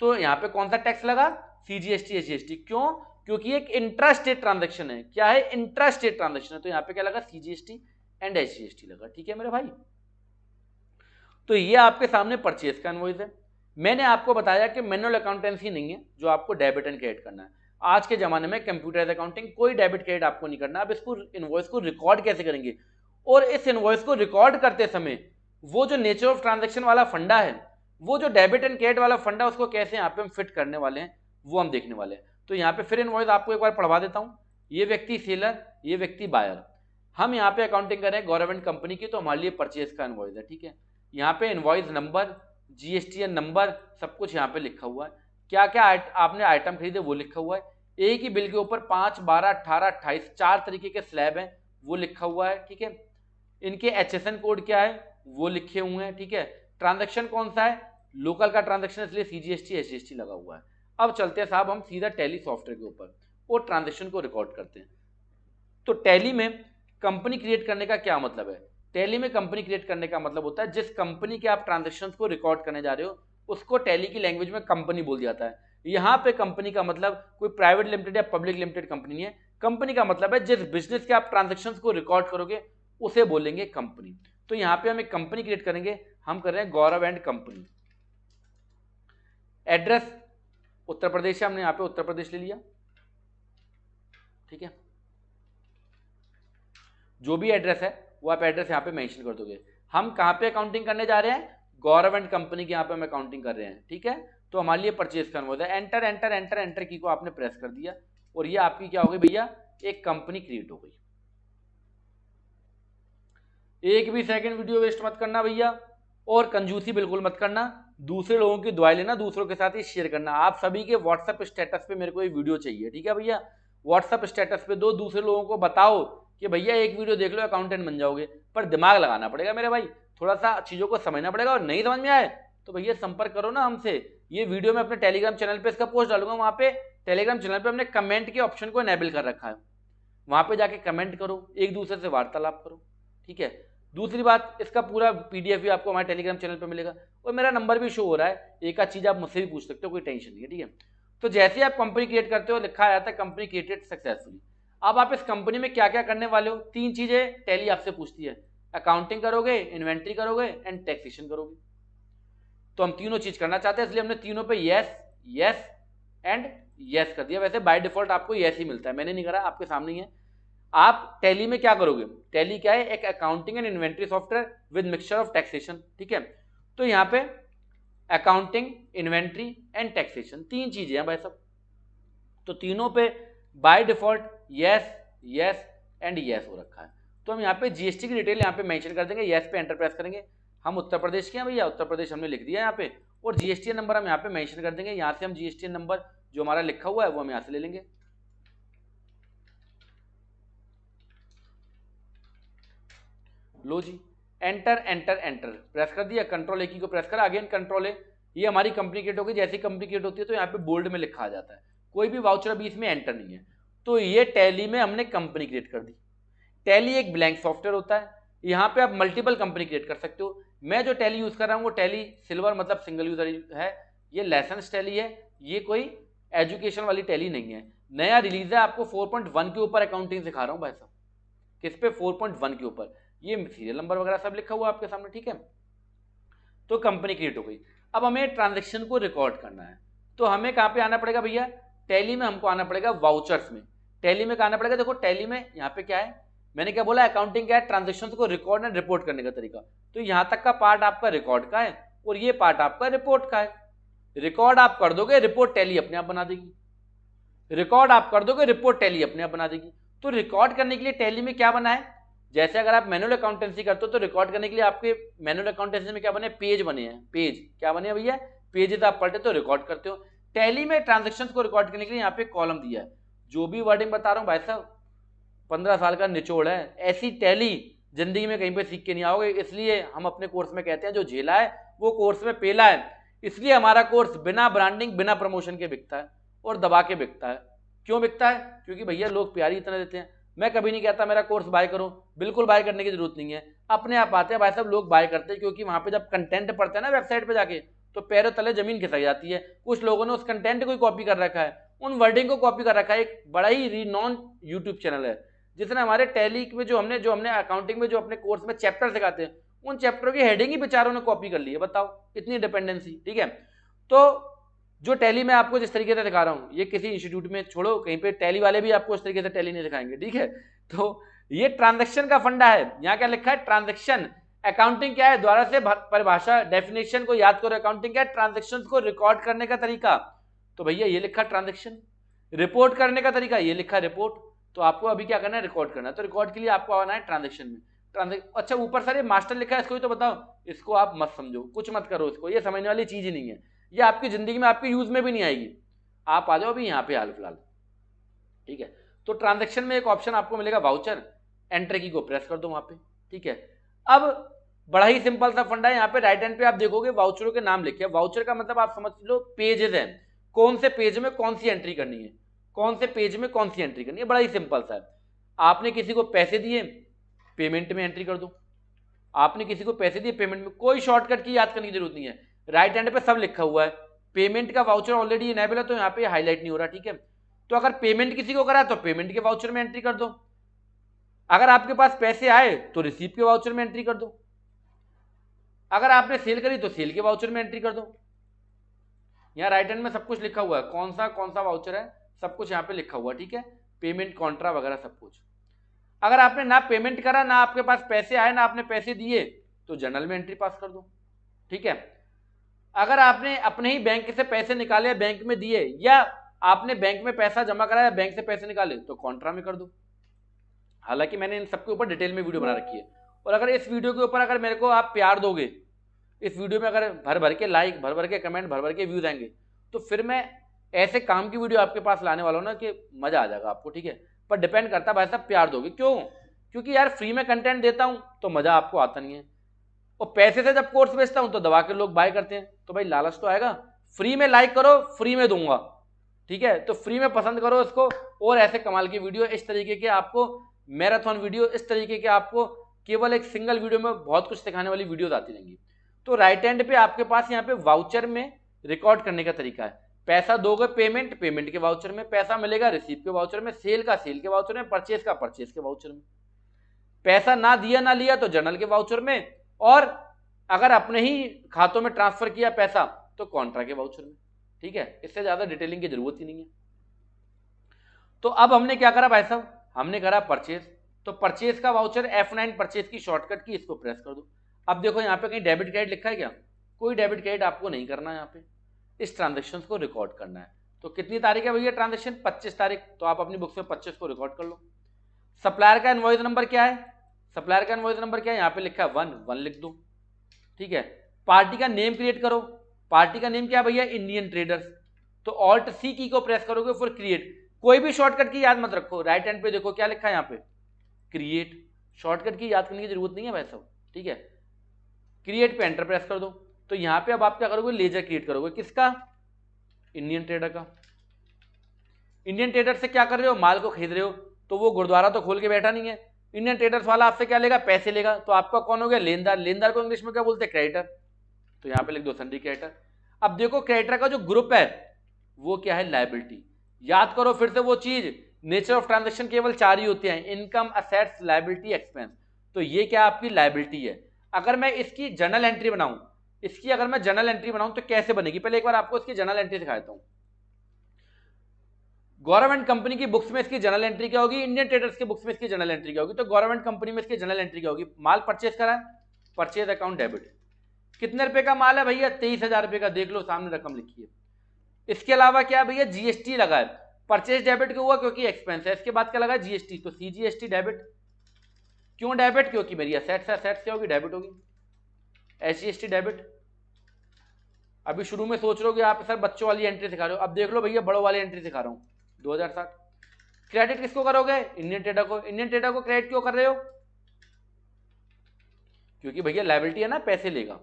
तो यहाँ पे कौन सा टैक्स लगा, सीजीएसटी, एसजीएसटी। क्यों, क्योंकि एक इंट्रा स्टेट ट्रांजेक्शन है। क्या है, इंट्रा स्टेट ट्रांजेक्शन है, तो यहाँ पे क्या लगा, सीजीएसटी एंड एसजीएसटी लगा, ठीक है मेरे भाई। तो ये आपके सामने परचेज का इनवॉइस है। मैंने आपको बताया कि मैनुअल अकाउंटेंसी नहीं है जो आपको डेबिट एंड क्रेडिट करना है। आज के जमाने में कंप्यूटराइज अकाउंटिंग, कोई डेबिट क्रेडिट आपको नहीं करना। अब इसको इनवॉइस को रिकॉर्ड कैसे करेंगे, और इस इनवॉइस को रिकॉर्ड करते समय वो जो नेचर ऑफ ट्रांजेक्शन वाला फंडा है, वो जो डेबिट एंड क्रेडिट वाला फंडा, उसको कैसे यहाँ पे हम फिट करने वाले हैं वो हम देखने वाले हैं। तो यहाँ पे फिर इनवॉइस आपको एक बार पढ़वा देता हूँ। ये व्यक्ति सेलर, ये व्यक्ति बायर, हम यहाँ पे अकाउंटिंग करें गवर्नमेंट कंपनी की, तो हमारे लिए परचेज का इनवॉइस है, ठीक है। यहाँ पे इनवॉइस नंबर, जीएसटीएन नंबर, सब कुछ यहाँ पे लिखा हुआ है। क्या क्या आपने आइटम खरीदे वो लिखा हुआ है। एक ही बिल के ऊपर 5, 12, 18, 28 4 तरीके के स्लैब हैं वो लिखा हुआ है, ठीक है। इनके एचएसएन कोड क्या है वो लिखे हुए हैं, ठीक है। ट्रांजैक्शन कौन सा है, लोकल का ट्रांजैक्शन, इसलिए सीजीएसटी एसजीएसटी लगा हुआ है। अब चलते हैं साहब हम सीधा टैली सॉफ्टवेयर के ऊपर और ट्रांजैक्शन को रिकॉर्ड करते हैं। तो टैली में कंपनी क्रिएट करने का क्या मतलब है, टैली में कंपनी क्रिएट करने का मतलब होता है जिस कंपनी के आप ट्रांजैक्शंस को रिकॉर्ड करने जा रहे हो उसको टैली की लैंग्वेज में कंपनी बोल दिया जाता है। यहाँ पे कंपनी का मतलब कोई प्राइवेट लिमिटेड या पब्लिक लिमिटेड कंपनी नहीं है। कंपनी का मतलब है जिस बिजनेस के आप ट्रांजैक्शंस को रिकॉर्ड करोगे उसे बोलेंगे कंपनी। तो यहाँ पे हम एक कंपनी क्रिएट करेंगे, हम कर रहे हैं गौरव and company. Address Uttar Pradesh है, हमने यहाँ पे उत्तर प्रदेश ले लिया, ठीक है। जो भी एड्रेस है वो आप एड्रेस यहाँ पे मेंशन कर दोगे। हम कहाँ पे अकाउंटिंग करने जा रहे हैं, गवर्नमेंट कंपनी के यहाँ पे हम अकाउंटिंग कर रहे हैं, ठीक है। तो हमारे लिए परचेज करना होता है, एंटर एंटर एंटर एंटर की को आपने प्रेस कर दिया और ये आपकी क्या हो गई भैया, एक कंपनी क्रिएट हो गई। एक भी सेकंड वीडियो वेस्ट मत करना भैया, और कंजूसी बिल्कुल मत करना, दूसरे लोगों की दुआएं लेना, दूसरों के साथ ही शेयर करना। आप सभी के व्हाट्सएप स्टेटस पे मेरे को ये वीडियो चाहिए, ठीक है भैया। व्हाट्सएप स्टेटस पे दो, दूसरे लोगों को बताओ कि भैया एक वीडियो देख लो अकाउंटेंट बन जाओगे। पर दिमाग लगाना पड़ेगा मेरे भाई, थोड़ा सा चीज़ों को समझना पड़ेगा, और नहीं समझ में आए तो भैया संपर्क करो ना हमसे। ये वीडियो मैं अपने टेलीग्राम चैनल पे इसका पोस्ट डालूंगा, वहाँ पे टेलीग्राम चैनल पे हमने कमेंट के ऑप्शन को इनेबल कर रखा है, वहाँ पे जाके कमेंट करो, एक दूसरे से वार्तालाप करो, ठीक है। दूसरी बात, इसका पूरा पीडीएफ भी आपको हमारे टेलीग्राम चैनल पे मिलेगा, और मेरा नंबर भी शो हो रहा है, एक आध चीज़ आप मुझसे भी पूछ सकते हो, कोई टेंशन नहीं है, ठीक है। तो जैसे ही आप कंपनी क्रिएट करते हो लिखा आता है कंपनी क्रिएटेड सक्सेसफुली। अब आप इस कंपनी में क्या क्या करने वाले हो, तीन चीज़ें टैली आपसे पूछती है, अकाउंटिंग करोगे, इन्वेंट्री करोगे एंड टैक्सेशन करोगे। तो हम तीनों चीज़ करना चाहते हैं, इसलिए हमने तीनों पे यस यस एंड यस कर दिया। वैसे बाय डिफॉल्ट आपको यस ही मिलता है, मैंने नहीं करा, आपके सामने ही है। आप टैली में क्या करोगे, टैली क्या है, एक accounting and inventory software with mixture of taxation, ठीक है। तो यहाँ पे अकाउंटिंग, इन्वेंट्री एंड टैक्सेशन तीन चीजें हैं भाई साहब, तो तीनों पे by default yes yes and yes हो रखा है। तो हम यहाँ पे जीएसटी की डिटेल यहाँ पे मेंशन कर देंगे, यस पे एंटर प्रेस करेंगे। हम उत्तर प्रदेश के हैं भैया, उत्तर प्रदेश हमने लिख दिया यहाँ पे, और जीएसटी नंबर हम यहाँ पे मेंशन कर देंगे। यहाँ से हम जीएसटी नंबर जो हमारा लिखा हुआ है वो हम यहाँ से ले लेंगे। लो जी, एंटर एंटर एंटर प्रेस कर दिया, कंट्रोल ए की को प्रेस करा, अगेन कंट्रोल ए। ये हमारी कंपनी क्रिएट होगी, जैसी कंपनी क्रिएट होती है तो यहाँ पे बोल्ड में लिखा आ जाता है, कोई भी वाउचर अभी इसमें एंटर नहीं है। तो ये टैली में हमने कंपनी क्रिएट कर दी। टैली एक ब्लैंक सॉफ्टवेयर होता है, यहाँ पे आप मल्टीपल कंपनी क्रिएट कर सकते हो। मैं जो टैली यूज कर रहा हूँ वो टैली सिल्वर मतलब सिंगल यूजर है, ये लाइसेंस टैली है, ये कोई एजुकेशन वाली टैली नहीं है। नया रिलीज है, आपको 4.1 के ऊपर अकाउंटिंग सिखा रहा हूँ भाई साहब। किस पे, 4.1 के ऊपर। ये सीरियल नंबर वगैरह सब लिखा हुआ आपके सामने, ठीक है। तो कंपनी क्रिएट हो गई। अब हमें ट्रांजैक्शन को रिकॉर्ड करना है, तो हमें कहाँ पे आना पड़ेगा भैया, टैली में हमको आना पड़ेगा वाउचर्स में। टैली में आना पड़ेगा, देखो टैली में यहाँ पे क्या है, मैंने क्या बोला, अकाउंटिंग क्या है, ट्रांजेक्शन को रिकॉर्ड एंड रिपोर्ट करने का तरीका। तो यहाँ तक का पार्ट आपका रिकॉर्ड का है और ये पार्ट आपका रिपोर्ट का है। रिकॉर्ड आप कर दोगे, रिपोर्ट टैली अपने आप बना देगी। रिकॉर्ड आप कर दोगे, रिपोर्ट टैली अपने आप बना देगी। तो रिकॉर्ड करने के लिए टैली में क्या बना है, जैसे अगर आप मैनुअल अकाउंटेंसी करते हो तो रिकॉर्ड करने के लिए आपके मैनुअल अकाउंटेंसी में क्या बने, पेज बने हैं। पेज क्या बने हैं भैया, पेजेस आप पढ़ते तो रिकॉर्ड करते हो। टैली में ट्रांजैक्शंस को रिकॉर्ड करने के लिए यहाँ पे कॉलम दिया है। जो भी वर्डिंग बता रहा हूँ भाई साहब 15 साल का निचोड़ है, ऐसी टैली जिंदगी में कहीं पे सीख के नहीं आओगे। इसलिए हम अपने कोर्स में कहते हैं जो झेला है वो कोर्स में पेला है। इसलिए हमारा कोर्स बिना ब्रांडिंग बिना प्रमोशन के बिकता है और दबा के बिकता है। क्यों बिकता है, क्योंकि भैया लोग प्यार ही इतना देते हैं। मैं कभी नहीं कहता मेरा कोर्स बाय करो, बिल्कुल बाय करने की जरूरत नहीं है, अपने आप आते हैं भाई साहब, लोग बाय करते हैं। क्योंकि वहां पे जब कंटेंट पढ़ते हैं ना वेबसाइट पे जाके, तो पैरों तले जमीन खिसक जाती है। कुछ लोगों ने उस कंटेंट को ही कॉपी कर रखा है, उन वर्डिंग को कॉपी कर रखा है। एक बड़ा ही रिनॉन यूट्यूब चैनल है जिसने हमारे टैली में जो हमने अकाउंटिंग में जो अपने कोर्स में चैप्टर सिखाते हैं, उन चैप्टरों की हेडिंग ही बेचारों ने कॉपी कर ली है। बताओ इतनी डिपेंडेंसी, ठीक है। तो जो टैली में आपको जिस तरीके से दिखा रहा हूँ, ये किसी इंस्टीट्यूट में छोड़ो, कहीं पे टैली वाले भी आपको इस तरीके से टैली नहीं सिखाएंगे, ठीक है। तो ये ट्रांजैक्शन का फंडा है। यहाँ क्या लिखा है, ट्रांजैक्शन। अकाउंटिंग क्या है, द्वारा से परिभाषा डेफिनेशन को याद करो। अकाउंटिंग क्या है, ट्रांजैक्शंस को रिकॉर्ड करने का तरीका। तो भैया ये लिखा ट्रांजैक्शन, रिपोर्ट करने का तरीका ये लिखा रिपोर्ट। तो आपको अभी क्या करना है, रिकॉर्ड करना है। तो रिकॉर्ड के लिए आपको आना है ट्रांजैक्शन में। अच्छा ऊपर सर ये मास्टर लिखा है, इसको ही तो बताओ। इसको आप मत समझो, कुछ मत करो इसको, ये समझने वाली चीज ही नहीं है। ये आपकी जिंदगी में आपके यूज में भी नहीं आएगी। आप आ जाओ अभी यहाँ पे हाल फिलहाल, ठीक है। तो ट्रांजैक्शन में एक ऑप्शन आपको मिलेगा वाउचर, एंटर की को प्रेस कर दो वहां पे, ठीक है। अब बड़ा ही सिंपल सा फंडा है। यहाँ पे राइट हैंड पे आप देखोगे वाउचरों के नाम लिखे हैं। वाउचर का मतलब आप समझ लो पेजेस हैं, कौन से पेज में कौन सी एंट्री करनी है, कौन से पेज में कौन सी एंट्री करनी है। बड़ा ही सिंपल सा है। आपने किसी को पैसे दिए, पेमेंट में एंट्री कर दो। आपने किसी को पैसे दिए, पेमेंट में, कोई शॉर्टकट की याद करने की जरूरत नहीं है। राइट हैंड पे सब लिखा हुआ है। पेमेंट का वाउचर ऑलरेडी इनेबल है तो यहाँ पे हाईलाइट नहीं हो रहा, ठीक है। तो अगर पेमेंट किसी को करा तो पेमेंट के वाउचर में एंट्री कर दो। अगर आपके पास पैसे आए तो रिसीव के वाउचर में एंट्री कर दो। अगर आपने सेल करी तो सेल के वाउचर में एंट्री कर दो। यहाँ राइट हैंड में सब कुछ लिखा हुआ है, कौन सा वाउचर है सब कुछ यहाँ पे लिखा हुआ है, ठीक है, पेमेंट कॉन्ट्रा वगैरह सब कुछ। अगर आपने ना पेमेंट करा, ना आपके पास पैसे आए, ना आपने पैसे दिए, तो जर्नल में एंट्री पास कर दो, ठीक है। अगर आपने अपने ही बैंक से पैसे निकाले, बैंक में दिए, या आपने बैंक में पैसा जमा कराया, बैंक से पैसे निकाले, तो कॉन्ट्रा में कर दो। हालांकि मैंने इन सबके ऊपर डिटेल में वीडियो बना रखी है, और अगर इस वीडियो के ऊपर अगर मेरे को आप प्यार दोगे, इस वीडियो में अगर भर भर के लाइक, भर भर के कमेंट, भर भर के व्यूज आएंगे, तो फिर मैं ऐसे काम की वीडियो आपके पास लाने वाला हूं ना कि मजा आ जाएगा आपको, ठीक है। पर डिपेंड करता है भाई साहब प्यार दोगे, क्यों? क्योंकि यार फ्री में कंटेंट देता हूं तो मजा आपको आता नहीं है, और पैसे से जब कोर्स बेचता हूं तो दबा के लोग बाय करते हैं, तो भाई लालच तो आएगा। फ्री में लाइक करो, फ्री में दूंगा, ठीक है, तो फ्री में पसंद करो इसको, और ऐसे कमाल की वीडियो इस तरीके के आपको, मैराथन वीडियो इस तरीके के आपको केवल एक सिंगल वीडियो में बहुत कुछ सिखाने वाली वीडियोस आती रहेंगी। तो राइट हैंड पे आपके पास यहाँ पे वाउचर में रिकॉर्ड करने का तरीका है। पैसा दोगे पेमेंट के वाउचर में, पैसा मिलेगा रिसीव के वाउचर में, सेल के वाउचर में, परचेज के वाउचर में, पैसा ना दिया ना लिया तो जर्नल के वाउचर में, और अगर अपने ही खातों में ट्रांसफर किया पैसा तो कॉन्ट्रा के वाउचर में, ठीक है। इससे ज्यादा डिटेलिंग की जरूरत ही नहीं है। तो अब हमने क्या करा भाई साहब, हमने करा परचेज, तो परचेज का वाउचर F9 परचेज की शॉर्टकट की, इसको प्रेस कर दो। अब देखो यहाँ पे कहीं डेबिट क्रेडिट लिखा है क्या? कोई डेबिट क्रेडिट आपको नहीं करना है, यहाँ पे इस ट्रांजेक्शन को रिकॉर्ड करना है। तो कितनी तारीख है भैया ट्रांजेक्शन? 25 तारीख, तो आप अपनी बुक्स में 25 को रिकॉर्ड कर लो। सप्लायर का इनवॉइस नंबर क्या है? सप्लायर का इनवॉइस नंबर क्या है? यहाँ पे लिखा है 1 लिख दो, ठीक है। पार्टी का नेम क्रिएट करो, पार्टी का नेम क्या है भैया? Indian traders. तो ऑल्ट सी की को प्रेस करोगे फिर क्रिएट। कोई भी शॉर्टकट की याद मत रखो, राइट हैंड पे देखो क्या लिखा है यहाँ पे, क्रिएट। शॉर्टकट की याद करने की जरूरत नहीं है भाई साहब, ठीक है। क्रिएट पे एंटर प्रेस कर दो। तो यहाँ पे अब आप क्या करोगे? लेजर क्रिएट करोगे, किसका? इंडियन ट्रेडर का। इंडियन ट्रेडर से क्या कर रहे हो? माल को खरीद रहे हो, तो वो गुरुद्वारा तो खोल के बैठा नहीं है। इंडियन ट्रेडर्स वाला आपसे क्या लेगा? पैसे लेगा। तो आपका कौन हो गया? लेनदार। लेनदार को इंग्लिश में क्या बोलते हैं? क्रेडिटर। तो यहाँ पे लिख दो सन्डी क्रेडिटर। अब देखो क्रेडिटर का जो ग्रुप है वो क्या है? लायबिलिटी। याद करो फिर से वो चीज, नेचर ऑफ ट्रांजेक्शन केवल 4 ही होते हैं, इनकम, असेट्स, लायबिलिटी, एक्सपेंस। तो ये क्या आपकी लायबिलिटी है। अगर मैं इसकी जर्नल एंट्री बनाऊं, इसकी अगर मैं जर्नल एंट्री बनाऊं तो कैसे बनेगी? पहले एक बार आपको इसकी जर्नल एंट्री दिखाता हूं। गवर्नमेंट कंपनी की बुक्स में इसकी जर्नल एंट्री क्या होगी? इंडियन ट्रेडर्स की बुक्स में इसकी जर्नल एंट्री क्या होगी? तो गवर्नमेंट कंपनी में इसकी जर्नल एंट्री क्या होगी? माल परचेज करा, परचेज अकाउंट डेबिट। कितने रुपए का माल है भैया? 23,000 रुपए का। देख लो सामने रकम लिखी है। इसके अलावा क्या भैया? जीएसटी लगा है। परचेज डेबिट क्यों हुआ? क्योंकि एक्सपेंस है। इसके बाद क्या लगा? जीएसटी। तो सीजीएसटी डेबिट। क्यों डेबिट? क्योंकि मेरी असेट्स है, असेट्स क्या होगी? डेबिट होगी। SGST debit. अभी शुरू में सोच रहे हो कि आप सर बच्चों वाली एंट्री सिखा रहे हो, अब देख लो भैया बड़ों वाली एंट्री सिखा रहा हूं। 2060। क्रेडिट किसको करोगे? इंडियन ट्रेडर को। इंडियन ट्रेडर को क्रेडिट क्यों कर रहे हो? क्योंकि भैया लायबिलिटी है ना, पैसे लेगा।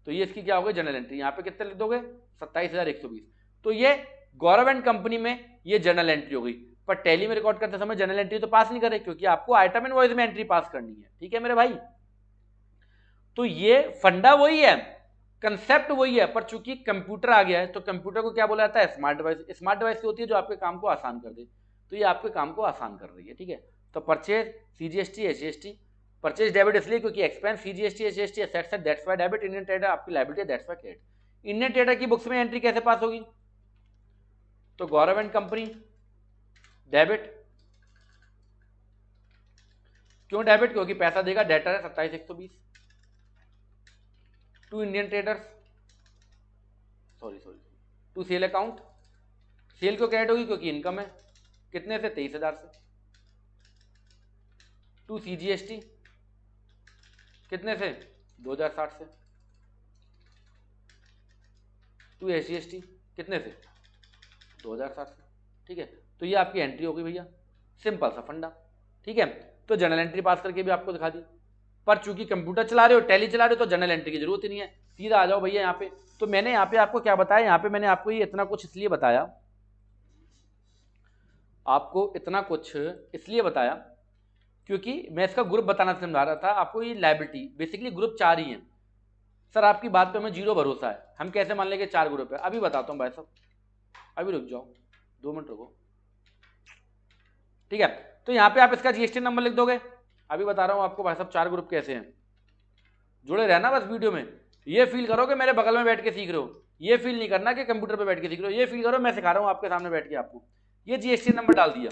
तो ये इसकी क्या होगी? General entry. यहाँ पे कितने लिख दोगे? 27,120। तो ये गवर्नमेंट कंपनी में ये जनरल एंट्री हो गई। पर टैली में रिकॉर्ड करते समय जनरल एंट्री तो पास नहीं करे, क्योंकि आपको आइटम इनवॉइस में एंट्री पास करनी है, ठीक है मेरे भाई। तो ये फंडा वही है, कंसेप्ट वही है, पर चूंकि कंप्यूटर आ गया है तो कंप्यूटर को क्या बोला जाता है? Smart device. स्मार्ट डिवाइस होती है जो आपके काम को आसान कर दे, तो ये आपके काम को आसान कर रही है, ठीक है। तो purchase, CGST, HGST. Purchase debit इसलिए क्योंकि एक्सपेंस, सीजीएसटी, एचजीएसटी एसेट्स है, that's why debit. Indian trader आपकी लायबिलिटी है, that's why credit. Indian trader की बुक्स में एंट्री कैसे पास होगी? तो गवर्नमेंट कंपनी डेबिट। क्यों डेबिट? क्योंकि पैसा देगा, डेटर है 27,120। To Indian traders, sorry to sale account. Sale क्यों क्रेडिट होगी? क्योंकि इनकम है। कितने से? 23,000 से। टू सीजीएसटी कितने से? 2060 से। टू एसजीएसटी कितने से? 2060 से, ठीक है। तो ये आपकी एंट्री होगी भैया, सिंपल सा फंडा, ठीक है। तो जनरल एंट्री पास करके भी आपको दिखा दी। पर चूंकि कंप्यूटर चला रहे हो, टैली चला रहे हो, तो जनरल एंट्री की जरूरत ही नहीं है, सीधा आ जाओ भैया यहाँ पे। तो मैंने यहाँ पे आपको क्या बताया? यहाँ पे मैंने आपको ये इतना कुछ इसलिए बताया, आपको इतना कुछ इसलिए बताया क्योंकि मैं इसका ग्रुप बताना समझा रहा था आपको। ये लायबिलिटी बेसिकली ग्रुप 4 ही है। सर आपकी बात पे हमें 0 भरोसा है, हम कैसे मान लेंगे 4 ग्रुप है? अभी बताता हूँ भाई साहब, अभी रुक जाओ, 2 मिनट रुको, ठीक है। तो यहाँ पे आप इसका जीएसटी नंबर लिख दोगे। अभी बता रहा हूँ आपको भाई साहब 4 ग्रुप कैसे हैं। जुड़े रहना बस वीडियो में, ये फील करो कि मेरे बगल में बैठ के सीख रहे हो। ये फील नहीं करना कि कंप्यूटर पे बैठ के सीख रहे हो, ये फील करो मैं सिखा रहा हूँ आपके सामने बैठ के आपको। ये जीएसटी नंबर डाल दिया,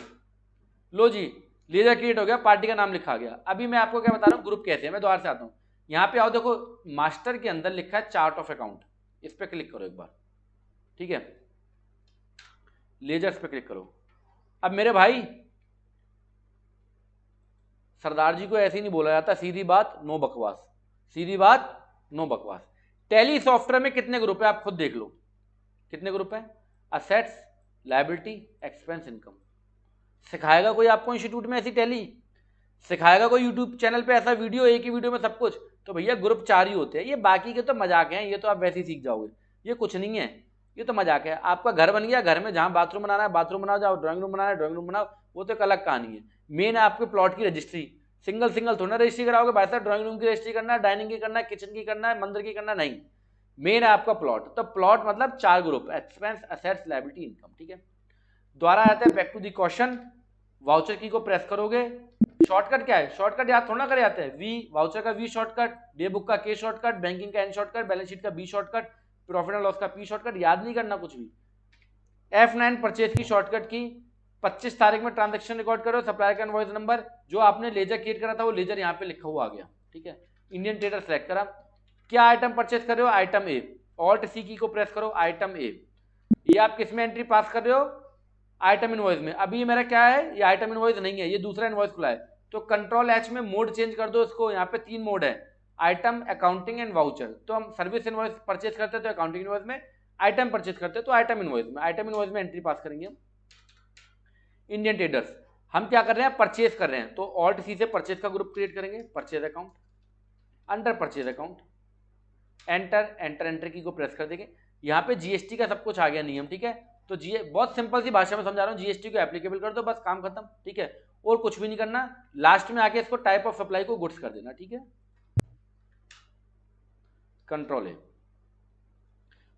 लो जी लेजर क्रिएट हो गया, पार्टी का नाम लिखा गया। अभी मैं आपको क्या बता रहा हूँ ग्रुप कैसे है, मैं दोबारा से आता हूँ। यहाँ पे आओ, देखो मास्टर के अंदर लिखा है चार्ट ऑफ अकाउंट, इस पर क्लिक करो एक बार, ठीक है, लेजर्स पे क्लिक करो। अब मेरे भाई सरदार जी को ऐसे ही नहीं बोला जाता, सीधी बात नो बकवास, सीधी बात नो बकवास। टैली सॉफ्टवेयर में कितने ग्रुप है आप खुद देख लो, कितने ग्रुप है, असेट्स, लायबिलिटी, एक्सपेंस, इनकम। सिखाएगा कोई आपको इंस्टीट्यूट में ऐसी टैली? सिखाएगा कोई यूट्यूब चैनल पे ऐसा वीडियो, एक ही वीडियो में सब कुछ? तो भैया ग्रुप 4 ही होते हैं, ये बाकी के तो मजाक हैं, ये तो आप वैसे ही सीख जाओगे, ये कुछ नहीं है, ये तो मजाक है। आपका घर बन गया, घर में जहां बाथरूम बनाना है बाथरूम बनाओ, जहाँ ड्राइंग रूम बनाना है ड्राइंग रूम बनाओ, वो तो एक अलग कहानी है। मेन है आपके प्लॉट की रजिस्ट्री, सिंगल सिंगल थोड़ा रजिस्ट्री कराओगे भाई साहब, ड्राइंग रूम की रजिस्ट्री करना है, डाइनिंग की करना है, किचन की करना है, मंदिर की करना नहीं, मेन है आपका प्लॉट। तो प्लॉट मतलब 4 group, expense, assets, liability, income, ठीक है। दोबारा आते हैं back to the question. Voucher की को प्रेस करोगे, शॉर्टकट क्या है, शॉर्टकट याद थोड़ा करे जाते हैं, वी वाउचर का वी शॉर्टकट, डे बुक का के शॉर्टकट, बैंकिंग का एन शॉर्टकट, बैलेंस शीट का B shortcut, profit and loss का पी शॉर्टकट, याद नहीं करना कुछ भी। F9 परचेज की शॉर्टकट की, 25 तारीख में ट्रांजैक्शन रिकॉर्ड करो, सप्लायर का इनवॉइस नंबर, जो आपने लेजर क्रिएट करा था वो लेजर यहाँ पे लिखा हुआ आ गया, ठीक है। इंडियन ट्रेडर सेलेक्ट करा, क्या आइटम परचेज कर रहे हो, आइटम ए, ऑल्ट सी की को प्रेस करो, आइटम ए। ये आप किस में एंट्री पास कर रहे हो, आइटम इनवॉइस में। अभी ये मेरा क्या है, ये आइटम इनवॉइस नहीं है, ये दूसरा इनवॉइस खुला है, तो कंट्रोल एच में मोड चेंज कर दो इसको। यहाँ पे 3 मोड है, आइटम, अकाउंटिंग एंड वाउचर। तो हम सर्विस इनवॉइस परचेज करते हैं तो अकाउंटिंग इनवॉइस में, आइटम परचेज करते हैं तो आइटम इनवॉइस में, आइटम इनवॉइस में एंट्री पास करेंगे हम। इंडियन ट्रेडर्स, हम क्या कर रहे हैं, परचेज कर रहे हैं, तो ऑल्ट सी से परचेज का ग्रुप क्रिएट करेंगे, purchase account, under purchase account, enter, enter enter की को प्रेस कर देंगे। यहाँ पे जीएसटी का सब कुछ आ गया नियम, ठीक है। तो जी बहुत सिंपल सी भाषा में समझा रहा हूँ, जीएसटी को एप्लीकेबल कर दो, बस काम खत्म, ठीक है, और कुछ भी नहीं करना। लास्ट में आके इसको टाइप ऑफ सप्लाई को गुड्स कर देना, ठीक है, कंट्रोल है।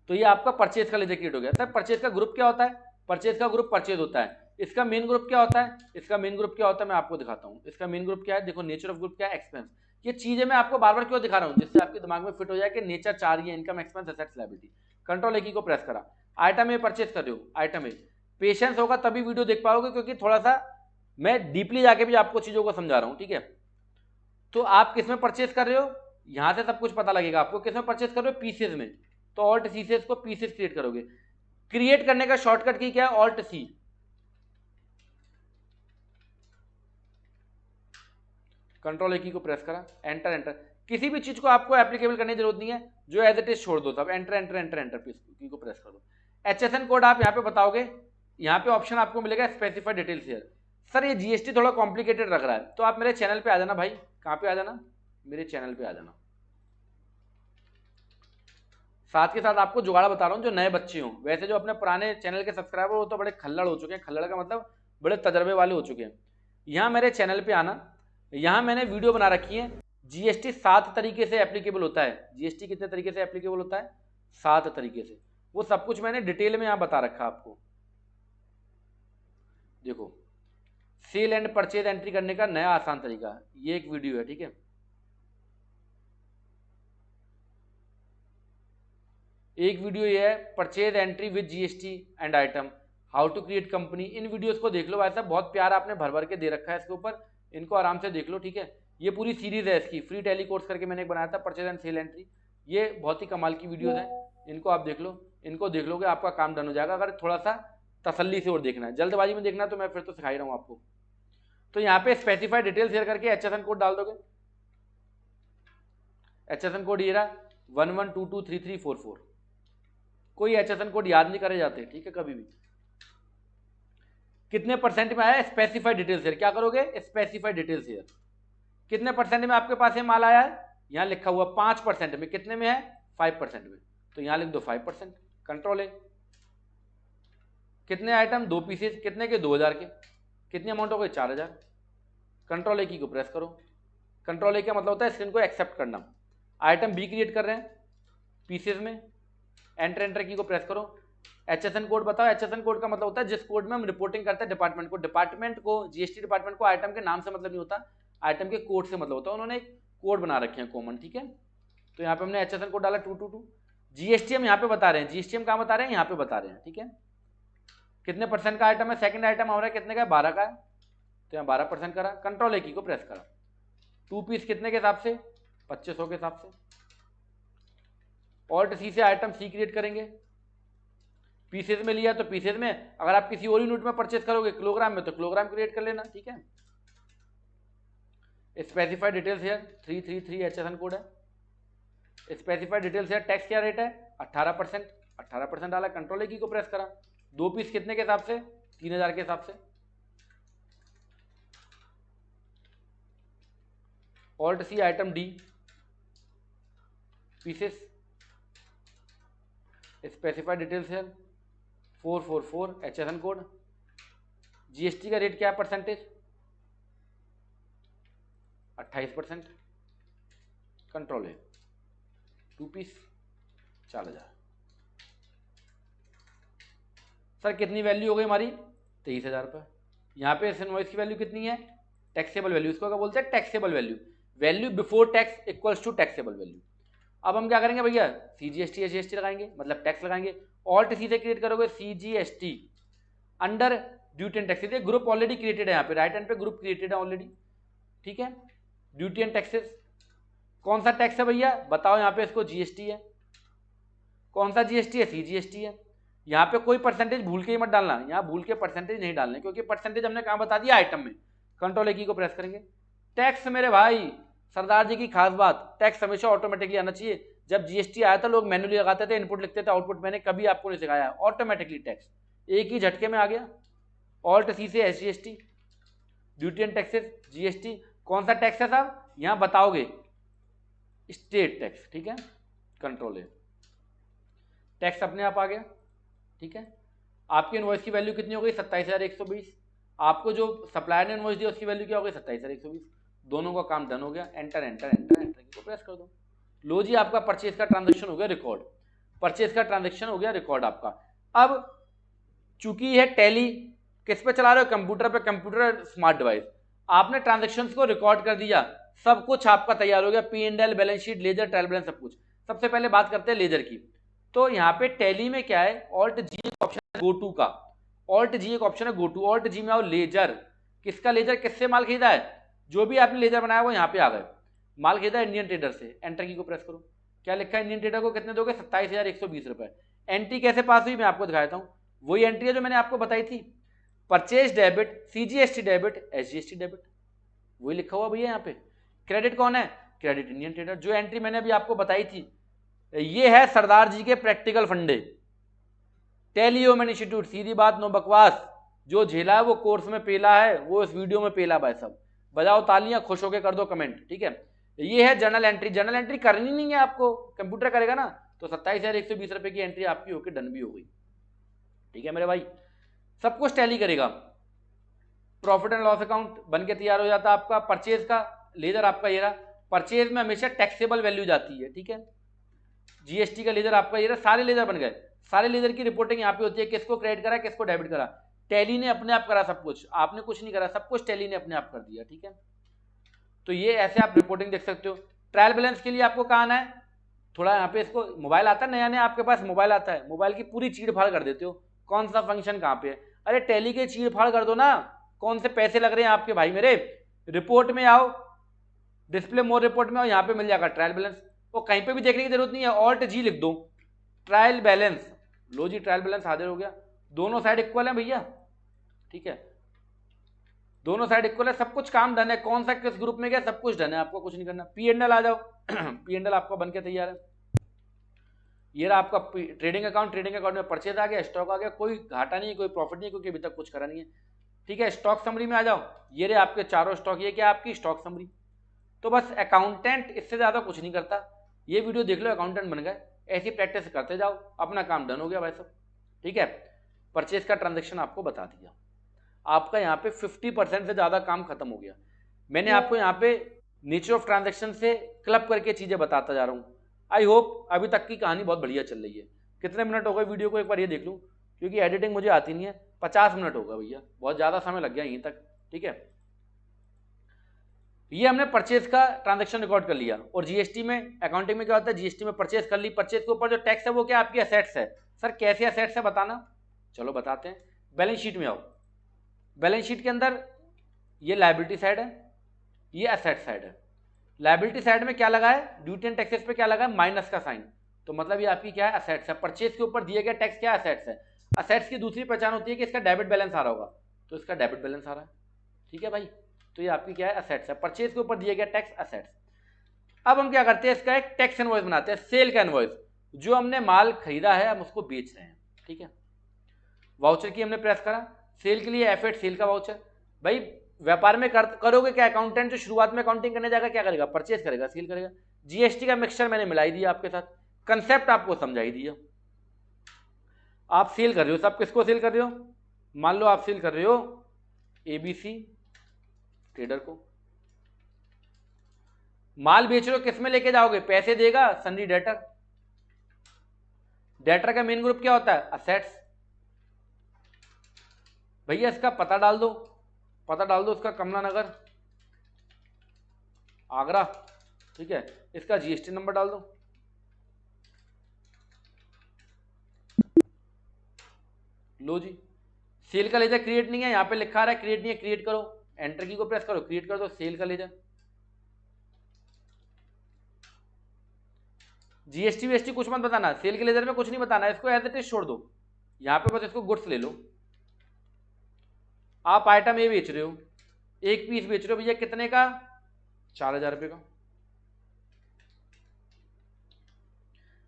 तो ये आपका परचेज का लेजर क्रिएट हो गया। सर परचेज का ग्रुप क्या होता है, परचेज का ग्रुप परचेज होता है। इसका मेन ग्रुप क्या होता है, इसका मेन ग्रुप क्या होता है मैं आपको दिखाता हूँ। इसका मेन ग्रुप क्या है, देखो नेचर ऑफ ग्रुप क्या है, एक्सपेंस। ये चीजें मैं आपको बार बार क्यों दिखा रहा हूँ, जिससे आपके दिमाग में फिट हो जाए कि नेचर 4 ही है, income, expense, assets, liability. Control ए की को प्रेस करा, आइटम ए परचेज कर रहे हो, आइटम ए। पेशेंस होगा तभी वीडियो देख पाओगे, क्योंकि थोड़ा सा मैं डीपली जाके भी आपको चीजों को समझा रहा हूँ, ठीक है। तो आप किस में परचेज कर रहे हो, यहां से सब कुछ पता लगेगा आपको, किस में परचेज कर रहे हो, पीसेज में, तो ऑल्ट सी से इसको पीसेज क्रिएट करोगे। क्रिएट करने का शॉर्टकट की क्या है, ऑल्ट सी, कंट्रोल ए की को प्रेस करा, एंटर एंटर। किसी भी चीज को आपको एप्लीकेबल करने की जरूरत नहीं है, जो एज इट इज छोड़ दो सब, एंटर एंटर एंटर एंटर की को प्रेस कर दो। HSN कोड आप यहाँ पे बताओगे, यहाँ पे ऑप्शन आपको मिलेगा स्पेसिफाई डिटेल्स हियर। सर ये जीएसटी थोड़ा कॉम्प्लिकेटेड रख रहा है, तो आप मेरे चैनल पे आ जाना भाई, कहाँ पे आ जाना, मेरे चैनल पे आ जाना। साथ के साथ आपको जुगाड़ बता रहा हूँ, जो नए बच्चे हों, वैसे जो अपने पुराने चैनल के सब्सक्राइबर वो तो बड़े खल्लड़ हो चुके हैं, खल्लड़ का मतलब बड़े तजर्बे वाले हो चुके हैं। यहाँ मेरे चैनल पे आना, यहाँ मैंने वीडियो बना रखी है, जीएसटी 7 तरीके से एप्लीकेबल होता है। जीएसटी कितने तरीके से एप्लीकेबल होता है, 7 तरीके से, वो सब कुछ मैंने डिटेल में यहाँ बता रखा आपको। देखो सेल एंड परचेज एंट्री करने का नया आसान तरीका, ये एक वीडियो है, ठीक है। एक वीडियो ये है, purchase entry with GST and item, how to create company. इन वीडियोस को देख लो भाई साहब, बहुत प्यार आपने भर भर के दे रखा है इसके ऊपर, इनको आराम से देख लो, ठीक है। ये पूरी सीरीज है इसकी, फ्री टैली कोर्स करके मैंने एक बनाया था, परचेज एंड सेल एंट्री, ये बहुत ही कमाल की वीडियोस है, इनको आप देख लो, इनको देख लोगे आपका काम डन हो जाएगा। अगर थोड़ा सा तसल्ली से और देखना है, जल्दबाजी में देखना है तो मैं फिर तो सिखा ही रहा हूँ आपको। तो यहाँ पे स्पेसिफाई डिटेल शेयर करके HSN कोड डाल दोगे, HSN कोड ये रहा 11223344। कोई HSN कोड याद नहीं करे जाते, ठीक है, कभी भी। कितने परसेंट में आया, स्पेसिफाई डिटेल्स हियर, क्या करोगे, स्पेसिफाई डिटेल्स हियर। कितने परसेंट में आपके पास ये माल आया है, यहाँ लिखा हुआ 5% में, कितने में है, 5% में, तो यहाँ लिख दो 5%, कंट्रोल है। कितने आइटम, 2 पीसेज, कितने के, 2000 के, कितनी अमाउंट हो गई, 4000, कंट्रोल ए की को प्रेस करो। कंट्रोल ए क्या मतलब होता है, स्क्रीन को एक्सेप्ट करना। आइटम बी क्रिएट कर रहे हैं पीसेज में, एंटर एंटर की को प्रेस करो। HSN कोड बताओ, HSN कोड का मतलब होता है जिस कोड में हम रिपोर्टिंग करते हैं डिपार्टमेंट को, डिपार्टमेंट को, जीएसटी डिपार्टमेंट को आइटम के नाम से मतलब नहीं होता, आइटम के कोड से मतलब होता है, उन्होंने एक कोड बना रखे हैं कॉमन, ठीक है। तो यहाँ पे हमने HSN कोड डाला 222, जीएसटी हम यहाँ पे बता रहे हैं, जीएसटी हम कहाँ बता रहे हैं, यहाँ पे बता रहे हैं, ठीक है। कितने परसेंट का आइटम है, सेकंड आइटम हमारा कितने का है, 12 का है, तो यहाँ 12% करा, कंट्रोल ए की को प्रेस करा। 2 पीस कितने के हिसाब से, 2500 के हिसाब से। ऑल्ट सी से आइटम सी क्रिएट करेंगे, पीसेज में लिया तो पीसेज में, अगर आप किसी और यूनिट में परचेज करोगे किलोग्राम में तो किलोग्राम क्रिएट कर लेना, ठीक है। स्पेसिफाइड डिटेल्स है 333 HSN कोड है। स्पेसिफाइड डिटेल्स है, टैक्स क्या रेट है 18%, 18% डाला, कंट्रोल ए की को प्रेस करा। 2 पीस कितने के हिसाब से, 3000 के हिसाब से। Alt C item D, pieces, specified details है 444 HSN कोड। जीएसटी का रेट क्या है परसेंटेज, 28%, कंट्रोल है। 2 पीस 4000। सर कितनी वैल्यू हो गई हमारी, 23,000 रुपये। यहाँ पे इस इनवॉइस की वैल्यू कितनी है, टैक्सेबल वैल्यू, इसको क्या बोलते हैं, taxable value, value before tax equals to taxable value. अब हम क्या करेंगे भैया, सीजीएसटी एसजीएसटी लगाएंगे, मतलब टैक्स लगाएंगे। ऑल्ट सी से क्रिएट करोगे CGST under duty and taxes, ये ग्रुप ऑलरेडी क्रिएटेड है, यहाँ पे राइट हैंड पे ग्रुप क्रिएटेड है ऑलरेडी, ठीक है। ड्यूटी एंड टैक्सेस, कौन सा टैक्स है भैया बताओ, यहाँ पे इसको जीएसटी है, कौन सा जीएसटी है, सीजीएसटी है। यहाँ पे कोई परसेंटेज भूल के ही मत डालना, यहाँ भूल के परसेंटेज नहीं डालने, क्योंकि परसेंटेज हमने कहाँ बता दिया, आइटम में। कंट्रोल ए की को प्रेस करेंगे। टैक्स मेरे भाई सरदार जी की खास बात, टैक्स हमेशा ऑटोमेटिकली आना चाहिए। जब जीएसटी आया था लोग मैन्युअली लगाते थे, इनपुट लिखते थे, आउटपुट मैंने कभी आपको नहीं सिखाया, ऑटोमेटिकली टैक्स एक ही झटके में आ गया। ऑल्ट सी से SGST, duty and taxes, GST, कौन सा टैक्स है साहब यहाँ बताओगे, स्टेट टैक्स, ठीक है। कंट्रोल है, टैक्स अपने आप आ गया, ठीक है। आपकी इनवॉइस की वैल्यू कितनी हो गई, 27,120। आपको जो सप्लायर ने इनवॉइस दिया उसकी वैल्यू क्या हो गई, 27,120। दोनों का काम डन हो गया, एंटर एंटर एंटर एंटर को प्रेस कर दो। लो जी, आपका परचेज का ट्रांजेक्शन हो गया रिकॉर्ड, परचेज का ट्रांजेक्शन हो गया रिकॉर्ड आपका। अब चूंकि है टैली, किस पे चला रहे हो, कंप्यूटर पे, कंप्यूटर स्मार्ट डिवाइस, आपने ट्रांजेक्शंस को रिकॉर्ड कर दिया, सब कुछ आपका तैयार हो गया, P&L, balance sheet, ledger, trial balance, सब कुछ। सबसे पहले बात करते हैं लेजर की। तो यहाँ पे टैली में क्या है, ऑल्ट जी एक ऑप्शन है गो टू का, ऑल्ट जी एक ऑप्शन है गो टू, ऑल्ट जी में आओ लेजर, किसका लेजर, किससे माल खरीदा है, जो भी आपने लेजर बनाया वो यहाँ पे आ गए, माल खरीदा इंडियन ट्रेडर से, एंटर की को प्रेस करो। क्या लिखा है, इंडियन ट्रेडर को कितने दोगे, 27,120 रुपए। एंट्री कैसे पास हुई मैं आपको दिखा देता हूँ, वही एंट्री है जो मैंने आपको बताई थी, purchase debit, CGST debit, SGST debit, वही लिखा हुआ भैया यहाँ पे। क्रेडिट कौन है, क्रेडिट इंडियन ट्रेडर, जो एंट्री मैंने अभी आपको बताई थी। ये है सरदार जी के प्रैक्टिकल फंडे, टैली ह्यूमन इंस्टीट्यूट, सीधी बात नो बकवास, जो झेला है वो कोर्स में पेला है, वो इस वीडियो में पेला भाई सब। बजाओ तालियां, खुश होकर कर दो कमेंट, ठीक है। ये है जर्नल एंट्री, जर्नल एंट्री करनी नहीं है आपको, कंप्यूटर करेगा ना, तो 27,120 रुपए की एंट्री आपकी होकर डन भी हो गई, ठीक है मेरे भाई, सब कुछ टैली करेगा। प्रॉफिट एंड लॉस अकाउंट बन के तैयार हो जाता है आपका। परचेज का लेजर आपका ये रहा, परचेज में हमेशा टैक्सेबल वैल्यू जाती है, ठीक है। जीएसटी का लेजर आपका ये रहा, सारे लेजर बन गए, सारे लेजर की रिपोर्टिंग यहाँ पे होती है, किसको क्रेडिट करा, किसको डेबिट करा, टैली ने अपने आप करा सब कुछ, आपने कुछ नहीं करा, सब कुछ टैली ने अपने आप कर दिया, ठीक है। तो ये ऐसे आप रिपोर्टिंग देख सकते हो। ट्रायल बैलेंस के लिए आपको कहाँ आना है, थोड़ा यहाँ पे, इसको मोबाइल आता है नया नया, आपके पास मोबाइल आता है, मोबाइल की पूरी चीड़ फाड़ कर देते हो, कौन सा फंक्शन कहाँ पे है, अरे टैली के चीड़ फाड़ कर दो ना, कौन से पैसे लग रहे हैं आपके भाई मेरे। रिपोर्ट में आओ, डिस्प्ले मोर रिपोर्ट में आओ, यहाँ पे मिल जाएगा ट्रायल बैलेंस, वो कहीं पे भी देखने की जरूरत नहीं है, ऑल्ट जी लिख दो, ट्रायल बैलेंस, लो जी ट्रायल बैलेंस हाजिर हो गया। दोनों साइड इक्वल है भैया, ठीक है, दोनों साइड इक्वल है, सब कुछ काम डन है, कौन सा किस ग्रुप में गया सब कुछ डन है, आपको कुछ नहीं करना। P&L आ जाओ P&L आपका बन के तैयार है, ये रहा आपका ट्रेडिंग अकाउंट, ट्रेडिंग अकाउंट में परचेज आ गया, स्टॉक आ गया, कोई घाटा नहीं, कोई प्रॉफिट नहीं, क्योंकि अभी तक कुछ करा नहीं है, ठीक है। स्टॉक समरी में आ जाओ, ये रहे आपके चारों स्टॉक, ये क्या आपकी स्टॉक समरी। तो बस अकाउंटेंट इससे ज्यादा कुछ नहीं करता, ये वीडियो देख लो अकाउंटेंट बन गए, ऐसी प्रैक्टिस करते जाओ, अपना काम डन हो गया भाई सब, ठीक है। परचेज का ट्रांजेक्शन आपको बता दिया, आपका यहाँ पे 50% से ज्यादा काम खत्म हो गया। मैंने आपको यहाँ पे नेचर ऑफ ट्रांजेक्शन से क्लब करके चीजें बताता जा रहा हूँ। आई होप अभी तक की कहानी बहुत बढ़िया चल रही है। कितने मिनट हो गए वीडियो को एक बार ये देख लूँ, क्योंकि एडिटिंग मुझे आती नहीं है। 50 मिनट होगा भैया, बहुत ज़्यादा समय लग गया यहीं तक, ठीक है। ये हमने परचेज का ट्रांजैक्शन रिकॉर्ड कर लिया। और जीएसटी में, अकाउंटिंग में क्या होता है, जीएसटी में परचेज कर ली, परचेज के ऊपर जो टैक्स है वो क्या आपकी असेट्स है। सर कैसे असेट्स है बताना, चलो बताते हैं। बैलेंस शीट में आओ, बैलेंस शीट के अंदर ये लायबिलिटी साइड है, ये असेट साइड है। लायबिलिटी साइड में क्या लगा है, ड्यूटी एंड टैक्सेस पे क्या लगा है, माइनस का साइन, तो मतलब ये आपकी क्या है, असेट्स है। परचेज के ऊपर दिया गया टैक्स क्या, असेट्स है। असेट्स की दूसरी पहचान होती है कि इसका डेबिट बैलेंस आ रहा होगा, तो इसका डेबिट बैलेंस आ रहा है, ठीक है भाई। तो ये आपकी क्या है, असेट्स है। परचेज के ऊपर दिया गया टैक्स, असेट्स। अब हम क्या करते हैं, इसका एक टैक्स इनवॉइस बनाते हैं, सेल का इनवॉइस। जो हमने माल खरीदा है हम उसको बेच रहे हैं, ठीक है। वाउचर की हमने प्रेस करा, सेल के लिए एफ8 सेल का वाउचर। भाई व्यापार में करोगे क्या, अकाउंटेंट जो शुरुआत में अकाउंटिंग करने जाएगा क्या करेगा, परचेज करेगा, सेल करेगा। जीएसटी का मिक्सचर मैंने मिलाई दिया आपके साथ, कंसेप्ट आपको समझाई दिया। आप सेल कर रहे हो, सब किसको सेल कर रहे हो, मान लो आप सेल कर रहे हो एबीसी ट्रेडर को। माल बेच रहे हो, किस में लेके जाओगे, पैसे देगा सन्नी डेटर। डेटर का मेन ग्रुप क्या होता है, असेट्स। भैया इसका पता डाल दो, पता डाल दो इसका कमला नगर आगरा, ठीक है। इसका जीएसटी नंबर डाल दो, लो जी। सेल का लेजर क्रिएट नहीं है, यहां पे लिखा रहा है क्रिएट नहीं है, क्रिएट करो, एंटर की को प्रेस करो, क्रिएट कर दो सेल का लेजर। जीएसटी वीएसटी कुछ मत बताना, सेल के लेजर में कुछ नहीं बताना, इसको एज इट इज छोड़ दो। यहां पे बस इसको गुड्स ले लो। आप आइटम ए बेच रहे हो, एक पीस बेच रहे हो भैया, कितने का, 4000 रुपये का।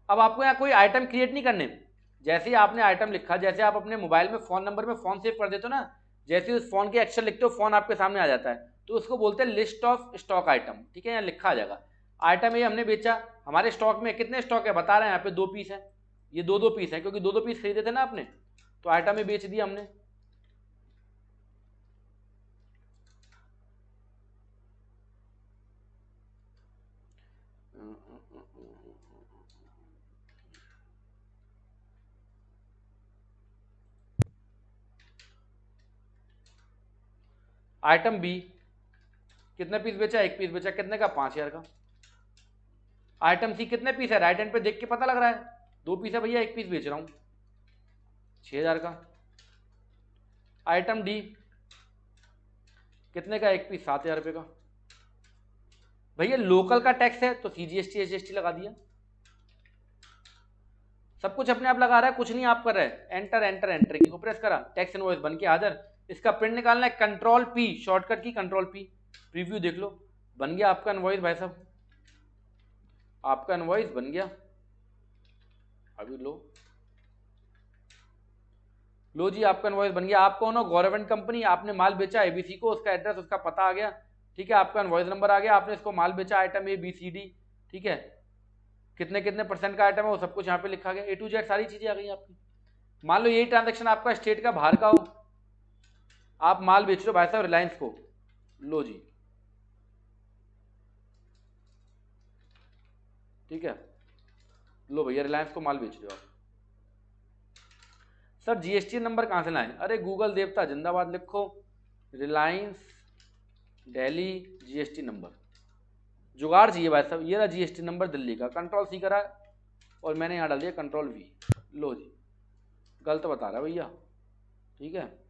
अब आपको यहाँ कोई आइटम क्रिएट नहीं करने, जैसे ही आपने आइटम लिखा, जैसे आप अपने मोबाइल में फोन नंबर में फोन सेव कर देते हो ना, जैसे उस फोन के अक्षर लिखते हो फोन आपके सामने आ जाता है, तो उसको बोलते हैं लिस्ट ऑफ स्टॉक आइटम, ठीक है। यहाँ लिखा आ जाएगा आइटम ये हमने बेचा, हमारे स्टॉक में कितने स्टॉक है बता रहे हैं, यहाँ पे 2 पीस है, ये 2 पीस है, क्योंकि 2 पीस खरीदे थे ना आपने, तो आइटम ये बेच दिया हमने। आइटम बी कितने पीस बेचा, 1 पीस बेचा, कितने का, 5000 का। आइटम सी कितने पीस है, राइट हैंड पे देख के पता लग रहा है, 2 पीस है भैया, 1 पीस बेच रहा हूं, 6000 का। आइटम डी कितने का, 1 पीस, 7000 रुपये का। भैया लोकल का टैक्स है तो सीजीएसटी एसजीएसटी लगा दिया, सब कुछ अपने आप लगा रहा है, कुछ नहीं आप कर रहे हैं। एंटर एंटर एंटर की को प्रेस करा, टैक्स इनवॉइस बन के हाजिर। इसका प्रिंट निकालना है, कंट्रोल पी, शॉर्टकट की कंट्रोल पी, प्रीव्यू देख लो, बन गया आपका इनवॉइस भाई साहब, आपका इनवॉइस बन गया। अभी लो जी, आपका इनवॉइस बन गया। आप कौन हो, गवर्नमेंट कंपनी, आपने माल बेचा एबीसी को, उसका एड्रेस उसका पता आ गया, ठीक है। आपका इनवॉइस नंबर आ गया, आपने इसको माल बेचा item A B C D, ठीक है। कितने कितने % का आइटम है वो सब कुछ यहाँ पे लिखा गया, ए टू जेड सारी चीजें आ गई आपकी। मान लो यही ट्रांजेक्शन आपका स्टेट का बाहर का हो, आप माल बेच रहे हो भाई साहब रिलायंस को, लो जी, ठीक है, लो भैया रिलायंस को माल बेच रहे हो आप। सर जीएसटी नंबर कहाँ से लाएं, अरे गूगल देवता जिंदाबाद लिखो, रिलायंस दिल्ली जीएसटी नंबर, जुगाड़ चाहिए भाई साहब। ये रहा जीएसटी नंबर दिल्ली का, कंट्रोल सी करा और मैंने यहाँ डाल दिया कंट्रोल वी, लो जी, गलत बता रहा है भैया, ठीक है।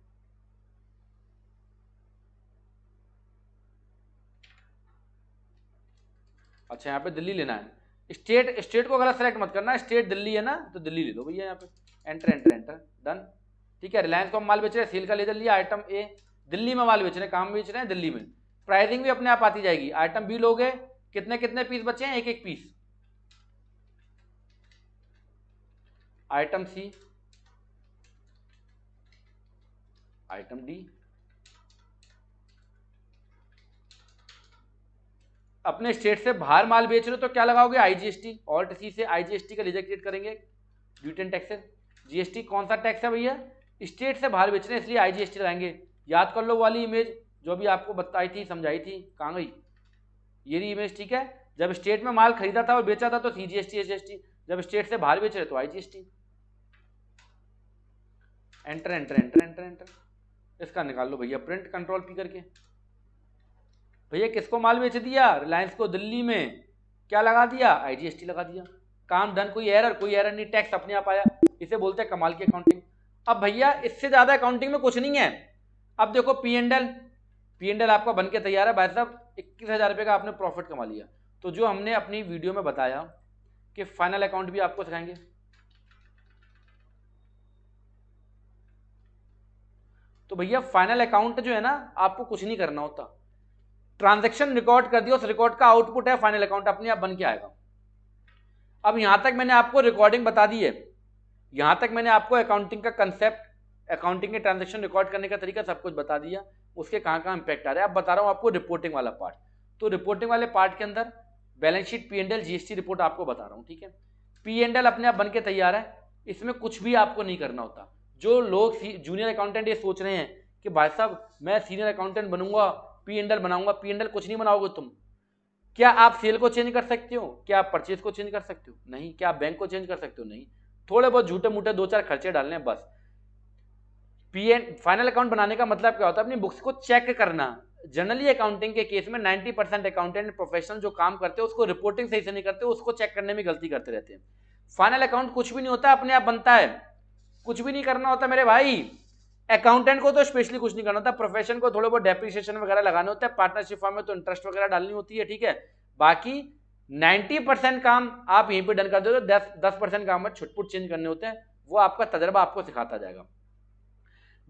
अच्छा यहाँ पे दिल्ली लेना है, स्टेट, स्टेट को गलत सेलेक्ट मत करना, स्टेट दिल्ली है ना तो दिल्ली ले लो भैया, यहाँ पे एंटर एंटर एंटर डन, ठीक है। रिलायंस को हम माल बेच रहे हैं, सेल का लेजर लिया, आइटम ए दिल्ली में माल बेच रहे हैं, काम बेच रहे हैं दिल्ली में, प्राइसिंग भी अपने आप आती जाएगी। आइटम बी लोगे, कितने कितने पीस बचे हैं, 1 पीस। आइटम सी, आइटम डी, अपने स्टेट से बाहर माल बेच रहे हो तो क्या लगाओगे, आईजीएसटी, ऑल्ट सी से आईजीएसटी का लेजर क्रिएट करेंगे, ड्यूटी एंड टैक्सेस। जीएसटी कौन सा टैक्स है भैया, स्टेट से बाहर बेच रहे हैं इसलिए आईजीएसटी लगाएंगे। याद कर लो वाली इमेज जो भी आपको बताई थी, समझाई थी, कहाँ गई ये रही इमेज, ठीक है। जब स्टेट में माल खरीदा था और बेचा था तो सीजीएसटी एसजीएसटी, जब स्टेट से बाहर बेच रहे तो IGST. Enter enter enter enter enter, इसका निकाल लो भैया प्रिंट, कंट्रोल पी करके, भैया किसको माल बेच दिया? रिलायंस को दिल्ली में। क्या लगा दिया? IGST लगा दिया। काम डन, कोई एरर नहीं, टैक्स अपने आप आया। इसे बोलते हैं कमाल की अकाउंटिंग। अब भैया इससे ज्यादा अकाउंटिंग में कुछ नहीं है। अब देखो P&L आपका बन के तैयार है भाई साहब, 21,000 रुपये का आपने प्रॉफिट कमा लिया। तो जो हमने अपनी वीडियो में बताया कि फाइनल अकाउंट भी आपको सिखाएंगे, तो भैया फाइनल अकाउंट जो है ना, आपको कुछ नहीं करना होता। ट्रांजैक्शन रिकॉर्ड कर दिया, उस रिकॉर्ड का आउटपुट है फाइनल अकाउंट, अपने आप बन के आएगा। अब यहां तक मैंने आपको रिकॉर्डिंग बता दी है, यहां तक मैंने आपको अकाउंटिंग का कंसेप्ट, अकाउंटिंग के ट्रांजैक्शन रिकॉर्ड करने का तरीका सब कुछ बता दिया, उसके कहां कहां इंपैक्ट आ रहा है। अब बता रहा हूं आपको रिपोर्टिंग वाला पार्ट। तो रिपोर्टिंग वाले पार्ट के अंदर balance sheet, P&L, GST report आपको बता रहा हूं, ठीक है। P&L अपने आप बन के तैयार है, इसमें कुछ भी आपको नहीं करना होता। जो लोग जूनियर अकाउंटेंट ये सोच रहे हैं कि भाई साहब मैं सीनियर अकाउंटेंट बनूंगा, P&L बनाऊंगा, P&L कुछ नहीं बनाओगे तुम। क्या आप सेल को चेंज कर सकते हो? क्या आप परचेज को चेंज कर सकते हो? नहीं। क्या आप बैंक को चेंज कर सकते हो? नहीं। थोड़े बहुत झूठे मूठे 2-4 खर्चे डालने हैं बस। फाइनल अकाउंट बनाने का मतलब क्या होता है? अपनी बुक्स को चेक करना। जनरली अकाउंटिंग के केस में 90% अकाउंटेंट प्रोफेशनल जो काम करते हैं उसको रिपोर्टिंग सही से नहीं करते, उसको चेक करने में गलती करते रहते हैं। फाइनल अकाउंट कुछ भी नहीं होता, अपने आप बनता है, कुछ भी नहीं करना होता मेरे भाई। अकाउंटेंट को तो स्पेशली कुछ नहीं करना होता, प्रोफेशन को थोड़े बहुत डेप्रिसिएशन वगैरह लगाने होते हैं, पार्टनरशिप फॉर्म में तो इंटरेस्ट वगैरह डालनी होती है, ठीक है। बाकी 90% काम आप यहीं पे डन कर दो, 10% काम में छुटपुट चेंज करने होते हैं, वो आपका तजर्बा आपको सिखाता जाएगा।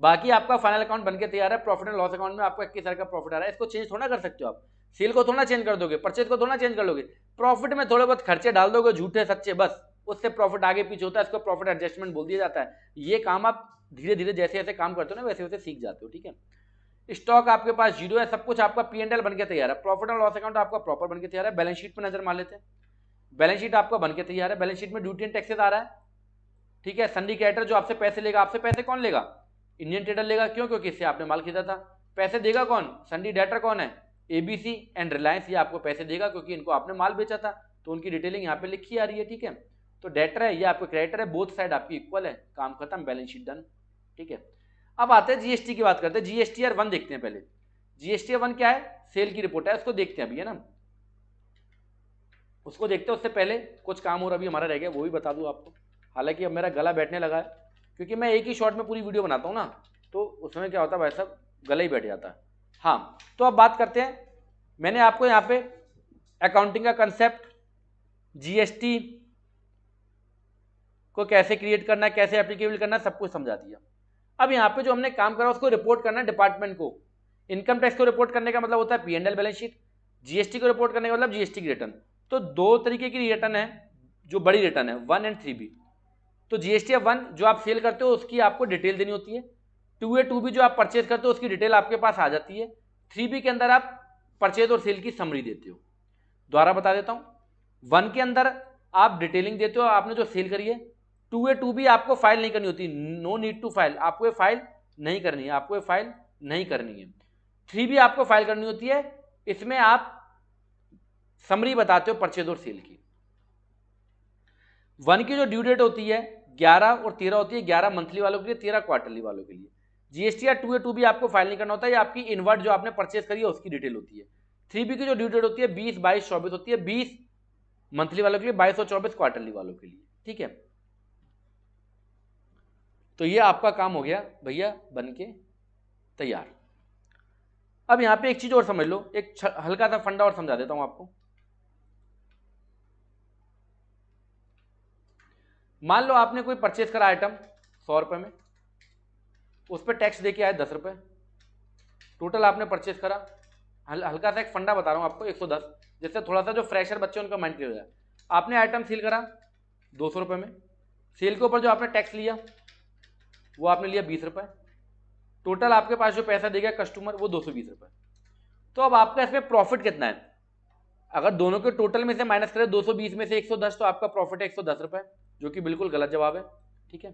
बाकी आपका फाइनल अकाउंट बनके तैयार है। प्रॉफिट एंड लॉस अकाउंट में आपको 21,000 का प्रॉफिट आ रहा है, इसको चेंज थोड़ा कर सकते हो आप। सेल को थोड़ा चेंज कर दोगे, परचेज को थोड़ा चेंज कर लोगे, प्रॉफिट में थोड़े बहुत खर्चे डाल दोगे झूठे सच्चे, बस उससे प्रॉफिट आगे पीछे होता है, इसको प्रॉफिट एडजस्टमेंट बोल दिया जाता है। ये काम आप धीरे धीरे जैसे जैसे काम करते हो ना वैसे वैसे सीख जाते हो, ठीक है। स्टॉक आपके पास जीरो है, सब कुछ आपका P&L बन के तैयार है। प्रॉफिट एंड लॉस अकाउंट आपका प्रॉपर बन के तैयार है। बैलेंस शीट पर नजर मार लेते हैं। बैलेंस शीट आपका बन के तैयार है। बैलेंस शीट में ड्यूटी एंड टैक्सेस आ रहा है, ठीक है। सिंडिकेटर जो आपसे पैसे लेगा, आपसे पैसे कौन लेगा? इंडियन ट्रेडर लेगा। क्यों? क्योंकि इससे आपने माल खरीदा था। पैसे देगा कौन? सिंडिकेटर कौन है? ABC एंड रिलायंस, ये आपको पैसे देगा क्योंकि इनको आपने माल बेचा था, तो उनकी डिटेलिंग यहाँ पे लिखी आ रही है, ठीक है। तो डेटर है, ये आपको क्रेडिटर है, बोथ साइड आपकी इक्वल है, काम खत्म, बैलेंस शीट डन, ठीक है। अब आते हैं GST की बात करते हैं। GSTR 1 देखते हैं पहले। GSTR 1 क्या है? सेल की रिपोर्ट है, उसको देखते हैं अभी, है ना, उसको देखते हैं। उससे पहले कुछ काम और अभी हमारा रह गया, वो भी बता दूं आपको। हालांकि अब मेरा गला बैठने लगा है, क्योंकि मैं एक ही शॉट में पूरी वीडियो बनाता हूँ ना, तो उसमें क्या होता है भाई साहब, गला ही बैठ जाता है। हाँ, तो अब बात करते हैं। मैंने आपको यहाँ पे अकाउंटिंग का कंसेप्ट, GST को कैसे क्रिएट करना है, कैसे एप्लीकेबल करना है, सब कुछ समझा दिया। अब यहाँ पे जो हमने काम करा उसको रिपोर्ट करना है डिपार्टमेंट को। इनकम टैक्स को रिपोर्ट करने का मतलब होता है P&L बैलेंस शीट। GST को रिपोर्ट करने का मतलब GST की रिटर्न। तो दो तरीके की रिटर्न है, जो बड़ी रिटर्न है, 1 और 3B। तो GST 1 जो आप सेल करते हो उसकी आपको डिटेल देनी होती है। 2A 2B जो आप परचेज करते हो उसकी डिटेल आपके पास आ जाती है। 3B के अंदर आप परचेज और सेल की समरी देते हो। दोबारा बता देता हूँ, 1 के अंदर आप डिटेलिंग देते हो, आपने जो सेल करी है। 2A 2B आपको फाइल नहीं करनी होती, नो नीड टू फाइल, आपको ये फाइल नहीं करनी है, आपको ये फाइल नहीं करनी है। 3B आपको फाइल करनी होती है, इसमें आप समरी बताते हो परचेज और सेल की। 1 की जो ड्यू डेट होती है 11 और 13 होती है, 11 मंथली वालों के लिए, 13 क्वार्टरली वालों के लिए। GSTR 2A 2B आपको फाइल नहीं करना होता है, ये आपकी इनवर्ट जो आपने परचेज करी है उसकी डिटेल होती है। 3B की जो ड्यू डेट होती है 20, 22, 24 होती है, 20 मंथली वालों के लिए, 22 और 24 क्वार्टरली वालों के लिए, ठीक है। तो ये आपका काम हो गया भैया बन के तैयार। अब यहां पे एक चीज और समझ लो, एक हल्का सा फंडा और समझा देता हूं आपको। मान लो आपने कोई परचेज करा आइटम 100 रुपए में, उस पर टैक्स देके आए 10 रुपए, टोटल आपने परचेज करा। हल्का सा एक फंडा बता रहा हूं आपको, 110, जिससे थोड़ा सा जो फ्रेशर बच्चे उनका माइंड क्लियर हो जाए। आपने आइटम सेल करा 200 रुपए में, सेल के ऊपर जो आपने टैक्स लिया वो आपने लिया 20 रुपए, टोटल आपके पास जो पैसा देगा कस्टमर वो 220 रुपए। तो अब आपका इसमें प्रॉफिट कितना है? अगर दोनों के टोटल में से माइनस करें 220 में से 110, तो आपका प्रॉफिट है 110 रुपए, जो कि बिल्कुल गलत जवाब है, ठीक है।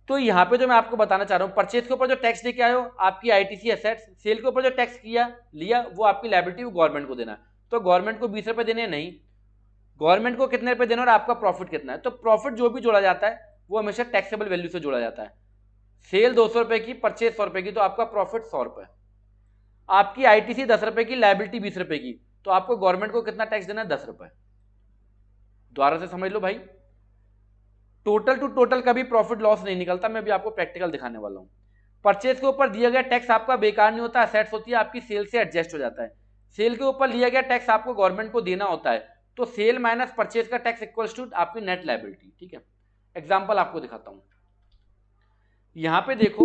तो यहां पे जो मैं आपको बताना चाह रहा हूं, परचेज के ऊपर जो टैक्स देके आए हो आपकी ITC एसेट्स, सेल के ऊपर जो टैक्स लिया वो आपकी लायबिलिटी, वो गवर्नमेंट को देना है। तो गवर्नमेंट को 20 रुपए देने, नहीं, गवर्नमेंट को कितने रुपए देना और आपका प्रॉफिट कितना है। तो प्रॉफिट जो भी जोड़ा जाता है वो हमेशा टैक्सेबल वैल्यू से जोड़ा जाता है। सेल 200 रुपए की, परचेज 100 रुपए की, तो आपका प्रॉफिट 100 रुपए। आपकी आईटीसी 10 रुपए की, लायबिलिटी 20 रुपए की, तो आपको गवर्नमेंट को कितना टैक्स देना है? 10 रुपए। दोबारा से समझ लो भाई, टोटल टू टोटल कभी प्रॉफिट लॉस नहीं निकलता। मैं भी आपको प्रैक्टिकल दिखाने वाला हूं। परचेज के ऊपर दिया गया टैक्स आपका बेकार नहीं होता, असेट्स होती है आपकी, सेल से एडजस्ट हो जाता है। सेल के ऊपर लिया गया टैक्स आपको गवर्नमेंट को देना होता है, तो सेल माइनस परचेज का टैक्स इक्वल्स टू आपकी नेट लायबिलिटी। ठीक है, एग्जांपल आपको दिखाता हूं। यहां पे देखो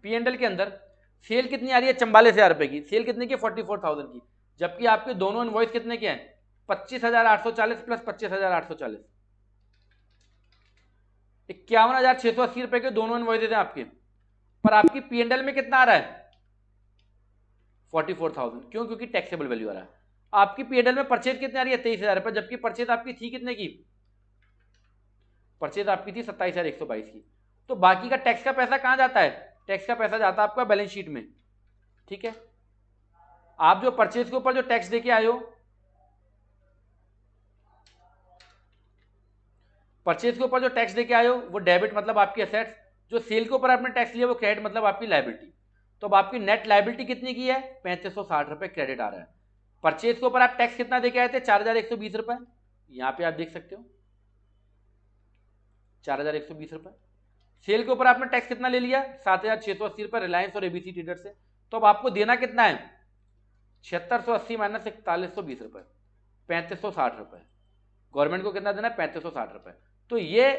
P&L के अंदर सेल कितनी आ रही है? 44,000 रुपए की। सेल कितने की? 44,000 की। जबकि आपके दोनों इनवॉइस कितने के हैं? 25,840 प्लस 25,840, 51,680 रुपए के दोनों इनवॉइसेज हैं आपके। पर आपकी P&L में कितना आ रहा है? 44,000। क्यों? क्योंकि टैक्सेबल वैल्यू आ रहा है। आपकी P&L में परचेज कितनी आ रही है? 23,000 रुपए, जबकि परचेज आपकी थी कितने की? परचेज आपकी थी 27,122 की। तो बाकी का टैक्स का पैसा कहां जाता है? टैक्स का पैसा जाता है आपका बैलेंस शीट में। ठीक है, आप जो परचेज के ऊपर जो टैक्स देके आए हो, परचेज के ऊपर जो टैक्स देके आए हो वो डेबिट मतलब आपकी एसेट्स, जो सेल के ऊपर आपने टैक्स लिया वो क्रेडिट मतलब आपकी लायबिलिटी। तो अब आपकी नेट लायबिलिटी कितनी की है? 3560 रुपए क्रेडिट आ रहा है। परचेज के ऊपर आप टैक्स कितना देके आए थे? 4,120 रुपए। यहां पे आप देख सकते हो 4,120 रुपए। सेल के ऊपर आपने टैक्स कितना ले लिया? 7,680 रुपए रिलायंस और एबीसी ट्रेडर से। तो अब आपको देना कितना है? 7680 माइनस 4120 रुपए, 3560 रुपए। गवर्नमेंट को कितना देना है? 3560 रुपए। तो ये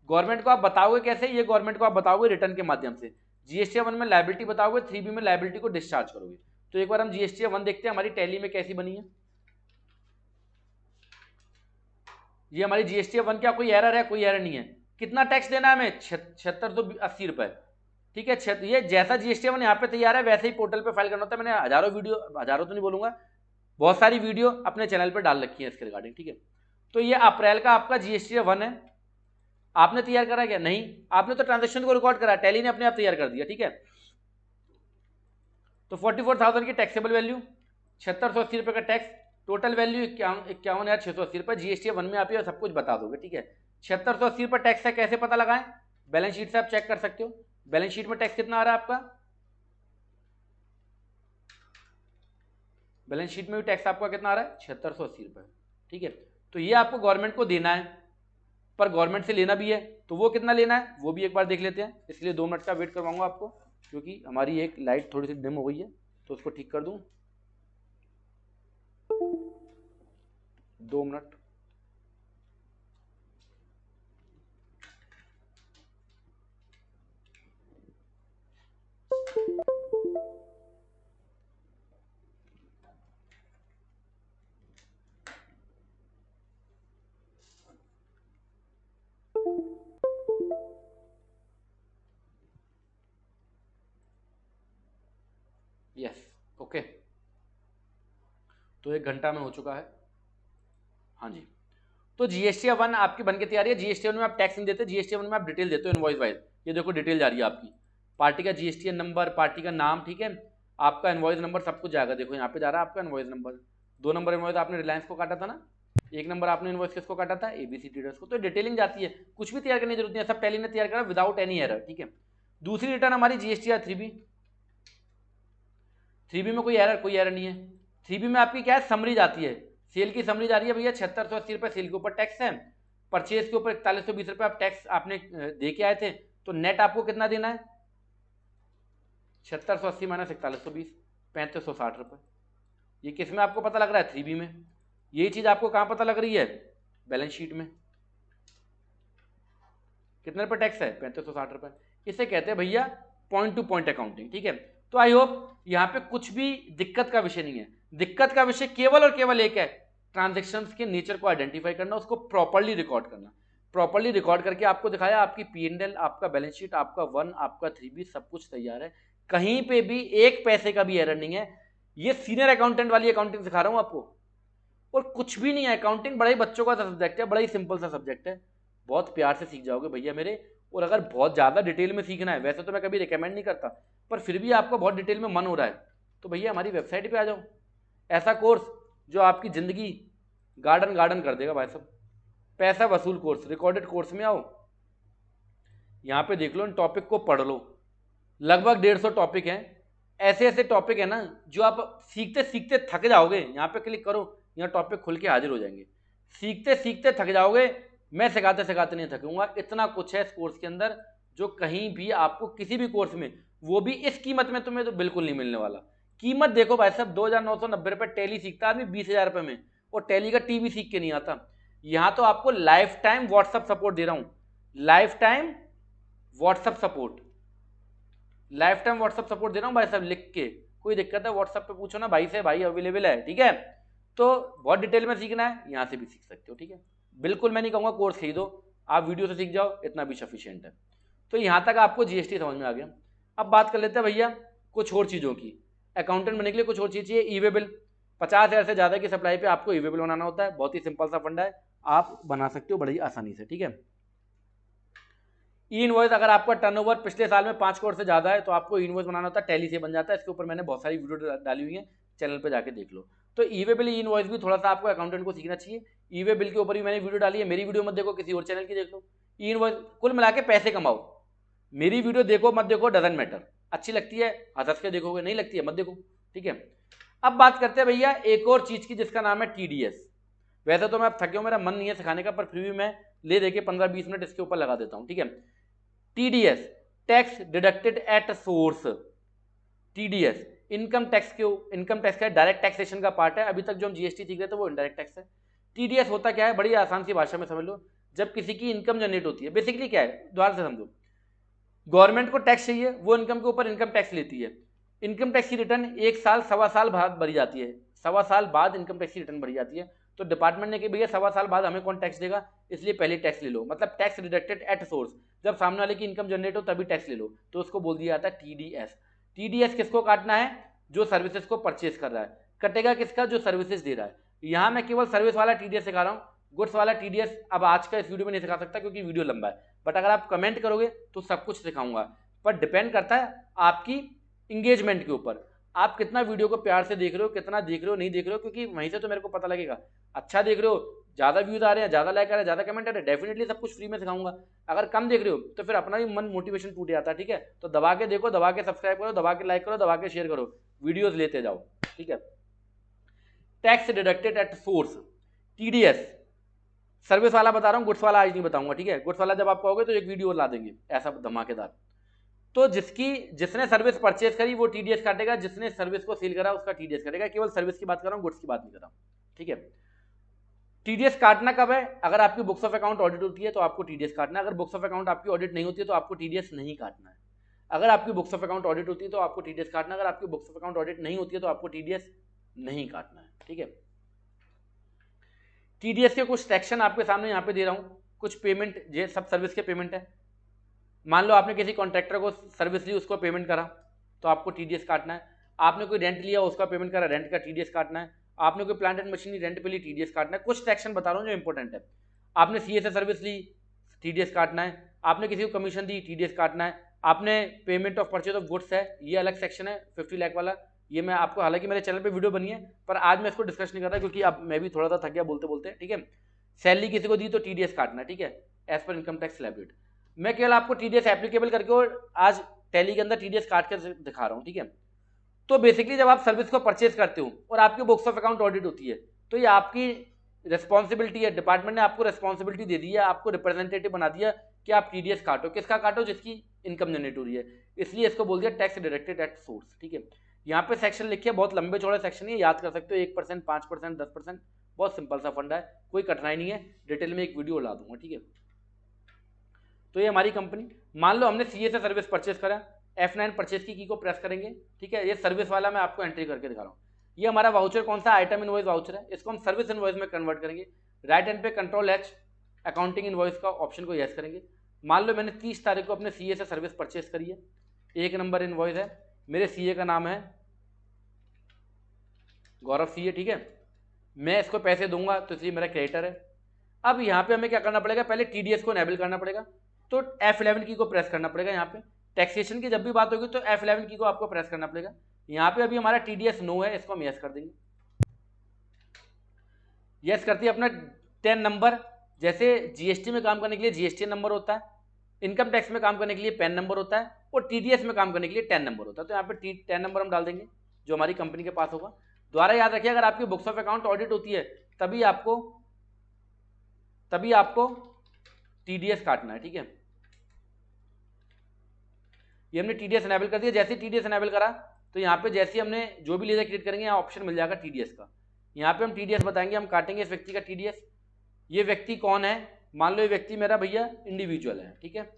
गवर्नमेंट को आप बताओगे कैसे? ये गवर्नमेंट को आप बताओगे रिटर्न के माध्यम से। जीएसटी 1 में लायबिलिटी बताओगे, 3B में लायबिलिटी को डिस्चार्ज करोगे। तो एक बार हम जीएसटी 1 देखते हैं हमारी टैली में कैसी बनी है। ये हमारी जीएसटी 1 क्या कोई एरर है? कोई एरर नहीं है। कितना टैक्स देना है हमें? 7680 रुपए। ठीक है, ये जैसा जीएसटी 1 यहाँ पे तैयार है वैसे ही पोर्टल पे फाइल करना होता है। मैंने हजारों वीडियो, हजारों तो नहीं बोलूंगा, बहुत सारी वीडियो अपने चैनल पर डाल रखी है इसके रिगार्डिंग। ठीक है, तो ये अप्रैल का आपका जीएसटी 1 है। आपने तैयार करा क्या? नहीं, आपने तो ट्रांजेक्शन को रिकॉर्ड करा, टैली ने अपने आप तैयार कर दिया। ठीक है, तो 44,000 की टैक्सेबल वैल्यू, 7680 रुपए का टैक्स, टोटल वैल्यू 51,680 रुपए। जीएसटी 1 में आप ये सब कुछ बता दोगे। ठीक है, 7680 रुपए टैक्स है, कैसे पता लगाएं? बैलेंस शीट से आप चेक कर सकते हो। बैलेंस शीट में टैक्स कितना आ रहा है आपका? बैलेंस शीट में भी टैक्स आपका कितना आ रहा है? 7680 रुपए। ठीक है, तो ये आपको गवर्नमेंट को देना है, पर गवर्नमेंट से लेना भी है, तो वो कितना लेना है वो भी एक बार देख लेते हैं। इसलिए 2 मिनट का वेट करवाऊंगा आपको, क्योंकि हमारी एक लाइट थोड़ी सी डिम हो गई है, तो उसको ठीक कर दूं। 2 मिनट। यस, ओके, तो 1 घंटा में हो चुका है। हाँ जी, तो जीएसटी 1 आपकी बन के तैयार है। जीएसटी 1 में आप टैक्स नहीं देते, जीएसटी 1 में आप डिटेल देते हो इनवॉइस वाइज। ये देखो डिटेल जा रही है आपकी, पार्टी का जीएसटी नंबर, पार्टी का नाम, ठीक है, आपका इनवॉइस नंबर, सब कुछ जाएगा। देखो यहाँ पे जा रहा है आपका इनवॉइस नंबर। 2 नंबर इनवॉइस आपने रिलायंस को काटा था ना, 1 नंबर आपने इनवॉइस किसको काटा था? एबीसी ट्रेडर्स को। तो डिटेलिंग जाती है, कुछ भी तैयार करने की जरूरत नहीं है, सब टैली ने तैयार करा विदाउट एनी एरर। ठीक है, दूसरी रिटर्न हमारी जीएसटी 3B। 3B में कोई एरर नहीं है। 3B में आपकी क्या है? समरी जाती है, सेल की समरी जा रही है भैया, 7680 रुपए सेल के ऊपर टैक्स है, परचेज के ऊपर 4120 रुपए आप टैक्स आपने दे के आए थे, तो नेट आपको कितना देना है? 7680 माइनस 4120, 3560 रुपए। ये किस में आपको पता लग रहा है? 3B में। यही चीज आपको कहां पता लग रही है? बैलेंस शीट में। कितने रुपए टैक्स है? 3560 रुपए। इसे कहते हैं भैया पॉइंट टू पॉइंट अकाउंटिंग। ठीक है, तो आई होप यहाँ पे कुछ भी दिक्कत का विषय नहीं है। दिक्कत का विषय केवल और केवल एक है, ट्रांजेक्शन्स के नेचर को आइडेंटिफाई करना, उसको प्रॉपर्ली रिकॉर्ड करना। प्रॉपर्ली रिकॉर्ड करके आपको दिखाया, आपकी P&L, आपका बैलेंस शीट, आपका 1, आपका 3B, सब कुछ तैयार है। कहीं पे भी एक पैसे का भी एरर नहीं है। ये सीनियर अकाउंटेंट वाली अकाउंटिंग सिखा रहा हूं आपको, और कुछ भी नहीं है। अकाउंटिंग बड़ा ही बच्चों का सब्जेक्ट है, बड़ा ही सिंपल सा सब्जेक्ट है, बहुत प्यार से सीख जाओगे भैया मेरे। और अगर बहुत ज़्यादा डिटेल में सीखना है, वैसे तो मैं कभी रिकमेंड नहीं करता, पर फिर भी आपको बहुत डिटेल में मन हो रहा है, तो भैया हमारी वेबसाइट पे आ जाओ। ऐसा कोर्स जो आपकी ज़िंदगी गार्डन गार्डन कर देगा भाई साहब। पैसा वसूल कोर्स, रिकॉर्डेड कोर्स में आओ, यहाँ पे देख लो, इन टॉपिक को पढ़ लो। लगभग 150 टॉपिक हैं, ऐसे ऐसे टॉपिक है ना जो आप सीखते सीखते थक जाओगे। यहाँ पे क्लिक करो, यहाँ टॉपिक खुल के हाजिर हो जाएंगे। सीखते सीखते थक जाओगे, मैं सिखाते सिखाते नहीं थकूंगा। इतना कुछ है इस कोर्स के अंदर जो कहीं भी आपको किसी भी कोर्स में, वो भी इस कीमत में तुम्हें तो बिल्कुल नहीं मिलने वाला। कीमत देखो भाई साहब, 2,990 रुपये टैली सीखता आदमी 20,000 रुपये में, और टैली का टीवी सीख के नहीं आता। यहाँ तो आपको लाइफ टाइम व्हाट्सअप सपोर्ट दे रहा हूँ, life time WhatsApp support, life time WhatsApp support दे रहा हूँ भाई साहब लिख के। कोई दिक्कत है व्हाट्सअप पे पूछो ना भाई से, भाई अवेलेबल है, ठीक है। तो बहुत डिटेल में सीखना है, यहाँ से भी सीख सकते हो, ठीक है। बिल्कुल मैं नहीं कहूँगा कोर्स खरीदो, आप वीडियो से सीख जाओ, इतना भी सफिशियंट है। तो यहाँ तक आपको जीएसटी समझ में आ गया। अब बात कर लेते हैं भैया कुछ और चीज़ों की। अकाउंटेंट बनने के लिए कुछ और चीज़ चाहिए, ई वे बिल। 50,000 से ज़्यादा की सप्लाई पे आपको ई वे बिल बनाना होता है। बहुत ही सिंपल सा फंडा है, आप बना सकते हो बड़ी आसानी से, ठीक है। ई इनवॉइस, अगर आपका टर्नओवर पिछले साल में 5 करोड़ से ज़्यादा है तो आपको ई इनवॉइस बनाना होता है, टैली से बन जाता है। इसके ऊपर मैंने बहुत सारी वीडियो डाली हुई है, चैनल पे जाके देख लो। तो ई वे बिल, ई इनवॉइस भी थोड़ा सा आपको अकाउंटेंट को सीखना चाहिए। ई वे बिल के ऊपर भी मैंने वीडियो डाली है, मेरी वीडियो मत देखो, किसी और चैनल की देख लो। ई इनवॉइस, कुल मिला के पैसे कमाओ। मेरी वीडियो देखो मत देखो डजंट मैटर, अच्छी लगती है हंस के देखोगे, नहीं लगती है मत देखो, ठीक है। अब बात करते हैं भैया एक और चीज़ की जिसका नाम है टीडीएस। वैसे तो मैं अब थके हूँ, मेरा मन नहीं है सिखाने का, पर फिर भी मैं ले दे के 15-20 मिनट इसके ऊपर लगा देता हूँ, ठीक है। TDS, tax deducted at source. TDS income tax के, इनकम टैक्स का डायरेक्ट टैक्सेशन का पार्ट है। अभी तक जो हम जीएसटी सीख रहे थे वो इनडायरेक्ट टैक्स है। टीडीएस होता क्या है, बड़ी आसान सी भाषा में समझ लो। जब किसी की इनकम जनरेट होती है, बेसिकली क्या है, ध्यान से समझो। गवर्नमेंट को टैक्स चाहिए, वो इनकम के ऊपर इनकम टैक्स लेती है। इनकम टैक्स की रिटर्न 1 साल 1.25 साल बाद भरी जाती है। 1.25 साल बाद इनकम टैक्स की रिटर्न भरी जाती है। तो डिपार्टमेंट ने कि भैया 1.25 साल बाद हमें कौन टैक्स देगा, इसलिए पहले टैक्स ले लो। मतलब टैक्स डिडक्टेड एट सोर्स, जब सामने वाले की इनकम जनरेट हो तभी टैक्स ले लो, तो उसको बोल दिया जाता है टीडीएस। टीडीएस किसको काटना है, जो सर्विसेज को परचेज कर रहा है। कटेगा किसका, जो सर्विसेज दे रहा है। यहाँ मैं केवल सर्विस वाला टीडीएस सिखा रहा हूँ, गुड्स वाला टीडीएस अब आज का इस वीडियो में नहीं सिखा सकता क्योंकि वीडियो लंबा है। बट अगर आप कमेंट करोगे तो सब कुछ सिखाऊंगा, पर डिपेंड करता है आपकी इंगेजमेंट के ऊपर। आप कितना वीडियो को प्यार से देख रहे हो, कितना देख रहे हो, नहीं देख रहे हो, क्योंकि वहीं से तो मेरे को पता लगेगा। अच्छा देख रहे हो, ज़्यादा व्यूज आ रहे हैं, ज़्यादा लाइक आ रहे हैं, ज़्यादा कमेंट आ रहे हैं, डेफिनेटली सब कुछ फ्री में सिखाऊंगा। अगर कम देख रहे हो तो फिर अपना भी मन मोटिवेशन टूट जाता है, ठीक है। तो दबा के देखो, दबा के सब्सक्राइब करो, दबा के लाइक करो, दबा के शेयर करो, वीडियोज लेते जाओ, ठीक है। Tax deducted at source, TDS service वाला बता रहा हूँ, गुड्स वाला आज नहीं बताऊंगा, ठीक है। गुड्स वाला जब आप कहोगे तो एक वीडियो ला देंगे ऐसा धमाकेदार। तो जिसने सर्विस परचेज करी वो टीडीएस काटेगा, जिसने सर्विस को सेल करा उसका टीडीएस काटेगा। केवल सर्विस की बात कर रहा हूँ, गुड्स की बात नहीं कर रहा हूँ, ठीक है। टीडीएस काटना कब है, अगर आपकी बुक्स ऑफ अकाउंट ऑडिट होती है तो आपको टीडीएस काटना है। अगर बुक्स ऑफ अकाउंट आपकी ऑडिट नहीं होती है तो आपको टीडीएस नहीं काटना है। अगर आपकी बुक्स ऑफ अकाउंट ऑडिट होती है तो आपको टीडीएस काटना है, अगर आपकी बुक्स ऑफ अकाउंट ऑडिट नहीं होती है तो आपको टीडीएस नहीं काटना है, ठीक है। टीडीएस के कुछ सेक्शन आपके सामने यहाँ पे दे रहा हूँ, कुछ पेमेंट, ये सब सर्विस के पेमेंट है। मान लो आपने किसी कॉन्ट्रैक्टर को सर्विस ली, उसको पेमेंट करा तो आपको टीडीएस काटना है। आपने कोई रेंट लिया, उसका पेमेंट करा, रेंट का टीडीएस काटना है। आपने कोई प्लांट एंड मशीनरी रेंट पे ली, टीडीएस काटना है। कुछ सेक्शन बता रहा हूँ जो इंपॉर्टेंट है। आपने सीए से सर्विस ली, टीडीएस काटना है। आपने किसी को कमीशन दी, टीडीएस काटना है। आपने payment of purchase of goods है, ये अलग सेक्शन है 50 लाख वाला। ये मैं आपको, हालांकि मेरे चैनल पे वीडियो बनी है पर आज मैं इसको डिस्कस नहीं कर रहा क्योंकि अब मैं भी थोड़ा सा थक गया बोलते बोलते, ठीक है। सैलरी किसी को दी तो टीडीएस काटना है, ठीक है, as per income tax slab. मैं केवल आपको टीडीएस एप्लीकेबल करके और आज टैली के अंदर टीडीएस काट कर दिखा रहा हूँ, ठीक है। तो बेसिकली जब आप सर्विस को परचेज करते हो और आपकी बुक्स ऑफ अकाउंट ऑडिट होती है तो ये आपकी रिस्पॉन्सिबिलिटी है। डिपार्टमेंट ने आपको रिस्पॉन्सिबिलिटी दे दी है, आपको रिप्रेजेंटेटिव बना दिया कि आप टीडीएस काटो। किसका काटो, जिसकी इनकम जनरेट हो रही है, इसलिए इसको बोल दिया टैक्स डिडक्टेड एट सोर्स, ठीक है। यहाँ पे सेक्शन लिखे, बहुत लंबे चौड़े सेक्शन है, याद कर सकते हो। 1%, 5%, 10%, बहुत सिंपल सा फंडा है, कोई कठिनाई नहीं है। डिटेल में एक वीडियो ला दूंगा, ठीक है। तो ये हमारी कंपनी, मान लो हमने सीए से सर्विस परचेज करा, F9 परचेज की को प्रेस करेंगे, ठीक है। ये सर्विस वाला मैं आपको एंट्री करके दिखा रहा हूँ। ये हमारा वाउचर कौन सा, आइटम इनवॉइस वाउचर है, इसको हम सर्विस इनवॉइस में कन्वर्ट करेंगे। राइट हैंड पे Ctrl+H अकाउंटिंग इनवॉइस का ऑप्शन को यस करेंगे। मान लो मैंने 30 तारीख को अपने सीए से सर्विस परचेज करी है, 1 नंबर इनवॉइस है, मेरे सीए का नाम है गौरव सीए, ठीक है। मैं इसको पैसे दूंगा तो इसलिए मेरा क्रेडिटर है। अब यहाँ पे हमें क्या करना पड़ेगा, पहले टीडीएस को एनेबल करना पड़ेगा, तो F11 की को प्रेस करना पड़ेगा। यहाँ पे टैक्सेशन की जब भी बात होगी तो F11 की को आपको प्रेस करना पड़ेगा। यहाँ पे अभी हमारा टीडीएस नो है, इसको हम यस कर देंगे। यस करते ही अपना 10 नंबर, जैसे जीएसटी में काम करने के लिए जीएसटी नंबर होता है, इनकम टैक्स में काम करने के लिए पैन नंबर होता है और टीडीएस में काम करने के लिए टैन नंबर होता है। तो यहाँ पे टैन नंबर हम डाल देंगे जो हमारी कंपनी के पास होगा। दोबारा याद रखिए, अगर आपकी बुक्स ऑफ अकाउंट ऑडिट होती है तभी आपको टीडीएस काटना है, ठीक है। ये हमने टीडीएस एनेबल कर दिया। जैसे ही टीडीएस एनेबल करा तो यहाँ पे जैसे ही हमने जो भी लेजर क्रिएट करेंगे यहाँ ऑप्शन मिल जाएगा टीडीएस का। यहाँ पे हम टीडीएस बताएंगे, हम काटेंगे इस व्यक्ति का टीडीएस। ये व्यक्ति कौन है, मान लो ये व्यक्ति मेरा भैया इंडिविजुअल है, ठीक है।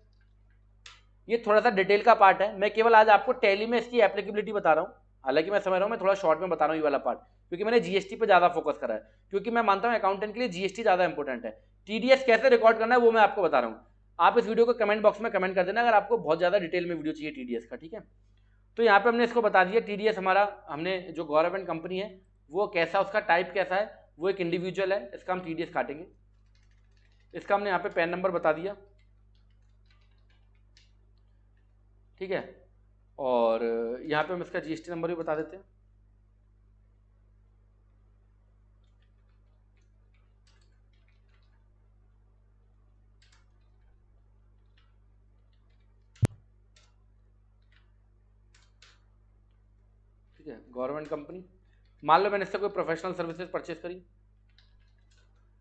ये थोड़ा सा डिटेल का पार्ट है, मैं केवल आज आपको टैली में इसकी एप्लीकेबिलिटी बता रहा हूँ। हालांकि मैं समझ रहा हूँ मैं थोड़ा शॉर्ट में बता रहा हूँ ये वाला पार्ट, क्योंकि मैंने जीएसटी पे ज्यादा फोकस करा है, क्योंकि मैं मानता हूँ अकाउंटेंट के लिए जीएसटी ज्यादा इंपॉर्टेंट है। टीडीएस कैसे रिकॉर्ड करना है वो मैं आपको बता रहा हूँ। आप इस वीडियो को कमेंट बॉक्स में कमेंट कर देना अगर आपको बहुत ज्यादा डिटेल में वीडियो चाहिए टीडीएस का, ठीक है। तो यहाँ पे हमने इसको बता दिया टीडीएस हमारा, हमने जो गवर्नमेंट कंपनी है वो कैसा, उसका टाइप कैसा है, वो एक इंडिविजुअल है, इसका हम टीडीएस काटेंगे। इसका हमने यहाँ पे पैन नंबर बता दिया, ठीक है। और यहाँ पे हम इसका जीएसटी नंबर भी बता देते हैं। ठीक है, गवर्नमेंट कंपनी, मान लो मैंने इससे कोई प्रोफेशनल सर्विसेज परचेज करी,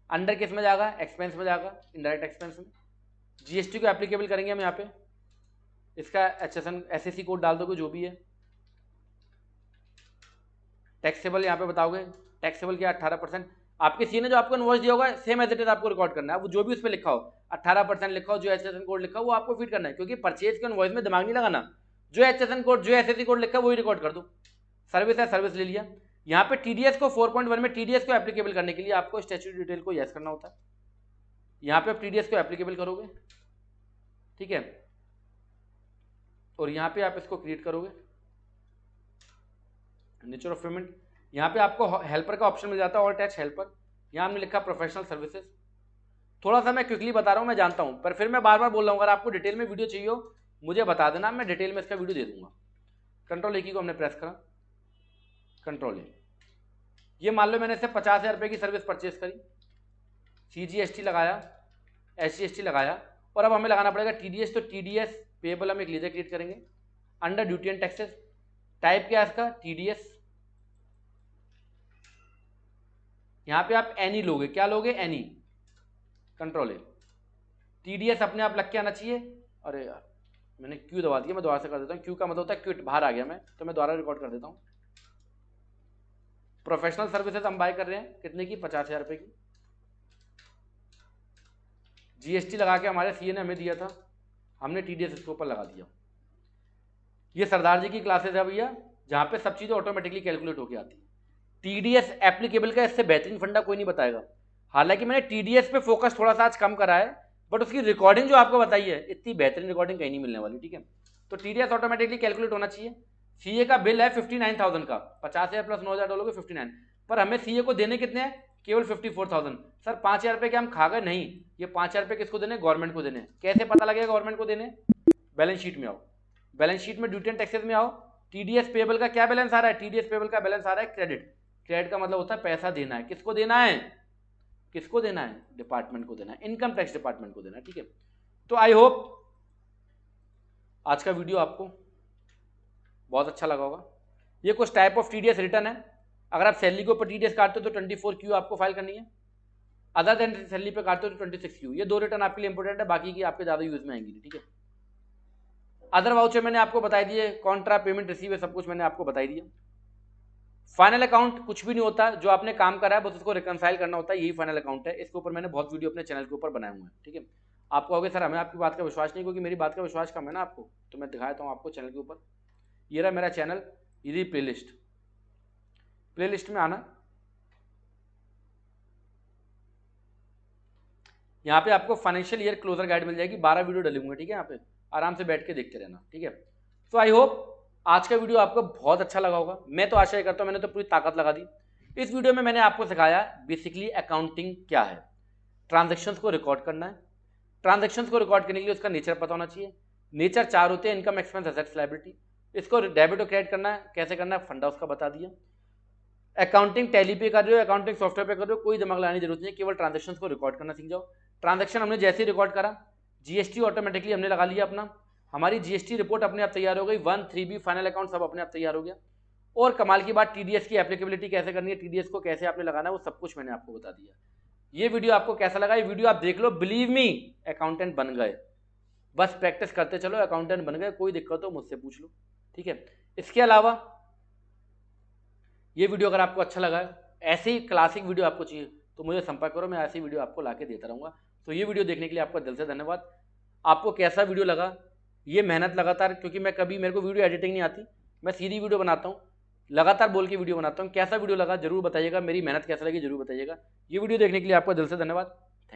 अंडर किस में जाएगा, एक्सपेंस में जाएगा, इनडायरेक्ट एक्सपेंस में। जीएसटी को एप्लीकेबल करेंगे हम यहाँ पे, इसका एसएससी कोड डाल दोगे जो भी है। टैक्सेबल यहाँ पे बताओगे, टैक्सेबल क्या 18%। आपके सी ने जो आपको इनवॉइस दिया होगा सेम एज इट इज आपको रिकॉर्ड करना है। वो जो भी उस पर लिखा हो 18% लिखा हो, जो एचएसएन कोड लिखा हो वो आपको फीड करना है, क्योंकि परचेज के इनवॉइस में दिमाग नहीं लगाना। जो एचएसएन कोड, जो एसएससी कोड लिखा है वही रिकॉर्ड कर दो। सर्विस है, सर्विस ले लिया। यहाँ पे टीडीएस को 4.1 में टीडीएस को एप्लीकेबल करने के लिए आपको स्टैट्यूटरी डिटेल को यस करना होता है। यहाँ पे आप टीडीएस को एप्लीकेबल करोगे, ठीक है। और यहाँ पे आप इसको क्रिएट करोगे, नेचर ऑफ पेमेंट। यहाँ पे आपको हेल्पर का ऑप्शन मिल जाता है, और टैक्स हेल्पर। यहाँ हमने लिखा प्रोफेशनल सर्विसेज। थोड़ा सा मैं क्विकली बता रहा हूँ, मैं जानता हूँ, पर फिर मैं बार बार बोल रहा हूँ, अगर आपको डिटेल में वीडियो चाहिए हो मुझे बता देना, मैं डिटेल में इसका वीडियो दे दूंगा। कंट्रोल ए की को हमने प्रेस करा, कंट्रोल ए। ये मान लो मैंने इससे 50,000 रुपये की सर्विस परचेज करी, सीजीएसटी लगाया, एसजीएसटी लगाया, और अब हमें लगाना पड़ेगा टीडीएस। तो टीडीएस पेएबल हम एक लेजर क्रिएट करेंगे under duty and taxes. Type क्या है इसका, टीडीएस। यहाँ पे आप एनी लोगे, क्या लोगे, एनी, कंट्रोल ए। टीडीएस अपने आप लग के आना चाहिए। अरे यार मैंने क्यू दबा दिया, मैं दोबारा से कर देता हूँ। क्यू का मतलब होता है क्विट, बाहर आ गया मैं, तो मैं दोबारा रिकॉर्ड कर देता हूँ। प्रोफेशनल सर्विसेज हम बाय कर रहे हैं, कितने की, 50,000 रुपये की। जीएसटी लगा के हमारे सीए ने हमें दिया था, हमने टीडीएस इसके ऊपर लगा दिया। ये सरदार जी की क्लासेस है भैया, जहाँ पे सब चीज़ें ऑटोमेटिकली कैलकुलेट होकर आती है। टीडीएस एप्लीकेबल का इससे बेहतरीन फंडा कोई नहीं बताएगा। हालांकि मैंने टीडीएस पे फोकस थोड़ा सा आज कम करा है, बट उसकी रिकॉर्डिंग जो आपको बताई है इतनी बेहतरीन रिकॉर्डिंग कहीं नहीं मिलने वाली, ठीक है। तो टीडीएस ऑटोमेटिकली कैलकुलेट होना चाहिए। सीए का बिल है 59,000 का, 50,000 प्लस 9,000 डॉलर 59, पर हमें सीए को देने कितने हैं, केवल 54,000। सर 5,000 रुपये के हम खा गए, नहीं, ये 5,000 रुपये किसको देने, गवर्नमेंट को देने। कैसे पता लगेगा गवर्नमेंट को देने, बैलेंस शीट में आओ, बैलेंस शीट में ड्यूटी एंड टैक्सेस में आओ। टीडीएस पेबल का क्या बैलेंस आ रहा है, टीडीएस पेबल का बैलेंस आ रहा है क्रेडिट। क्रेडिट का मतलब होता है पैसा देना है, किसको देना है, किसको देना है, डिपार्टमेंट को देना है, इनकम टैक्स डिपार्टमेंट को देना है, ठीक है। तो आई होप आज का वीडियो आपको बहुत अच्छा लगा होगा। ये कुछ टाइप ऑफ टीडीएस रिटर्न है। अगर आप सैलरी के ऊपर टीडीएस काटते हो तो 24Q आपको फाइल करनी है, अदर देन सैलरी पे काटते हो तो 26Q। ये दो रिटर्न आपके लिए इंपॉर्टेंट है, बाकी की आपके ज्यादा यूज में आएंगी, ठीक है। अदर वाउचर मैंने आपको बताई दिए, कॉन्ट्रा पेमेंट रिसीव है, सब कुछ मैंने आपको बताई दिया। फाइनल अकाउंट कुछ भी नहीं होता, जो आपने काम करा है बस उसको रिकंसाइल करना होता है, यही फाइनल अकाउंट है। इसके ऊपर मैंने बहुत वीडियो अपने चैनल के ऊपर बनाए हुए हैं, ठीक है। आपको कहोगे सर हमें आपकी बात का विश्वास नहीं, क्योंकि मेरी बात का विश्वास कम है ना आपको, तो मैं दिखाता हूँ आपको चैनल के ऊपर। ये रहा मेरा चैनल, ये प्लेलिस्ट, प्लेलिस्ट में आना, यहाँ पे आपको फाइनेंशियल ईयर क्लोजर गाइड मिल जाएगी, 12 वीडियो डले होंगे, ठीक है। यहाँ पे आराम से बैठ के देखते रहना, ठीक है। तो आई होप आज का वीडियो आपको बहुत अच्छा लगा होगा, मैं तो आशा करता हूँ, मैंने तो पूरी ताकत लगा दी। इस वीडियो में मैंने आपको सिखाया बेसिकली अकाउंटिंग क्या है, ट्रांजैक्शंस को रिकॉर्ड करना है। ट्रांजैक्शंस को रिकॉर्ड करने के लिए उसका नेचर पता होना चाहिए। नेचर 4 होते हैं, इनकम, एक्सपेंस, एसेट्स, लायबिलिटी। इसको डेबिट और क्रेडिट करना है, कैसे करना है, फंडा उसका बता दिया। अकाउंटिंग टैली पे कर रहे हो, अकाउंटिंग सॉफ्टवेयर पे कर रहे हो, कोई दिमाग लगाने की जरूरत नहीं है, केवल ट्रांजैक्शंस को रिकॉर्ड करना सीख जाओ। ट्रांजैक्शन हमने जैसे ही रिकॉर्ड करा, जीएसटी ऑटोमेटिकली हमने लगा लिया अपना, हमारी जीएसटी रिपोर्ट अपने आप तैयार हो गई, 1, 3B फाइनल अकाउंट सब अपने आप तैयार हो गया। और कमाल की बात, टीडीएस की एप्लीकेबिलिटी कैसे करनी है, टीडीएस को कैसे आपने लगाना है, वो सब कुछ मैंने आपको बता दिया। ये वीडियो आपको कैसा लगा, ये वीडियो आप देख लो, बिलीव मी अकाउंटेंट बन गए, बस प्रैक्टिस करते चलो, अकाउंटेंट बन गए, कोई दिक्कत हो मुझसे पूछ लो, ठीक है। इसके अलावा ये वीडियो अगर आपको अच्छा लगा है, ऐसी क्लासिक वीडियो आपको चाहिए तो मुझे संपर्क करो, मैं ऐसी वीडियो आपको ला के देता रहूँगा। तो ये वीडियो देखने के लिए आपका दिल से धन्यवाद। आपको कैसा वीडियो लगा, ये मेहनत लगातार, क्योंकि मेरे को वीडियो एडिटिंग नहीं आती, मैं सीधी वीडियो बनाता हूँ, लगातार बोल के वीडियो बनाता हूँ। कैसा वीडियो लगा जरूर बताइएगा, मेरी मेहनत कैसा लगी जरूर बताइएगा। ये वीडियो देखने के लिए आपका दिल से धन्यवाद।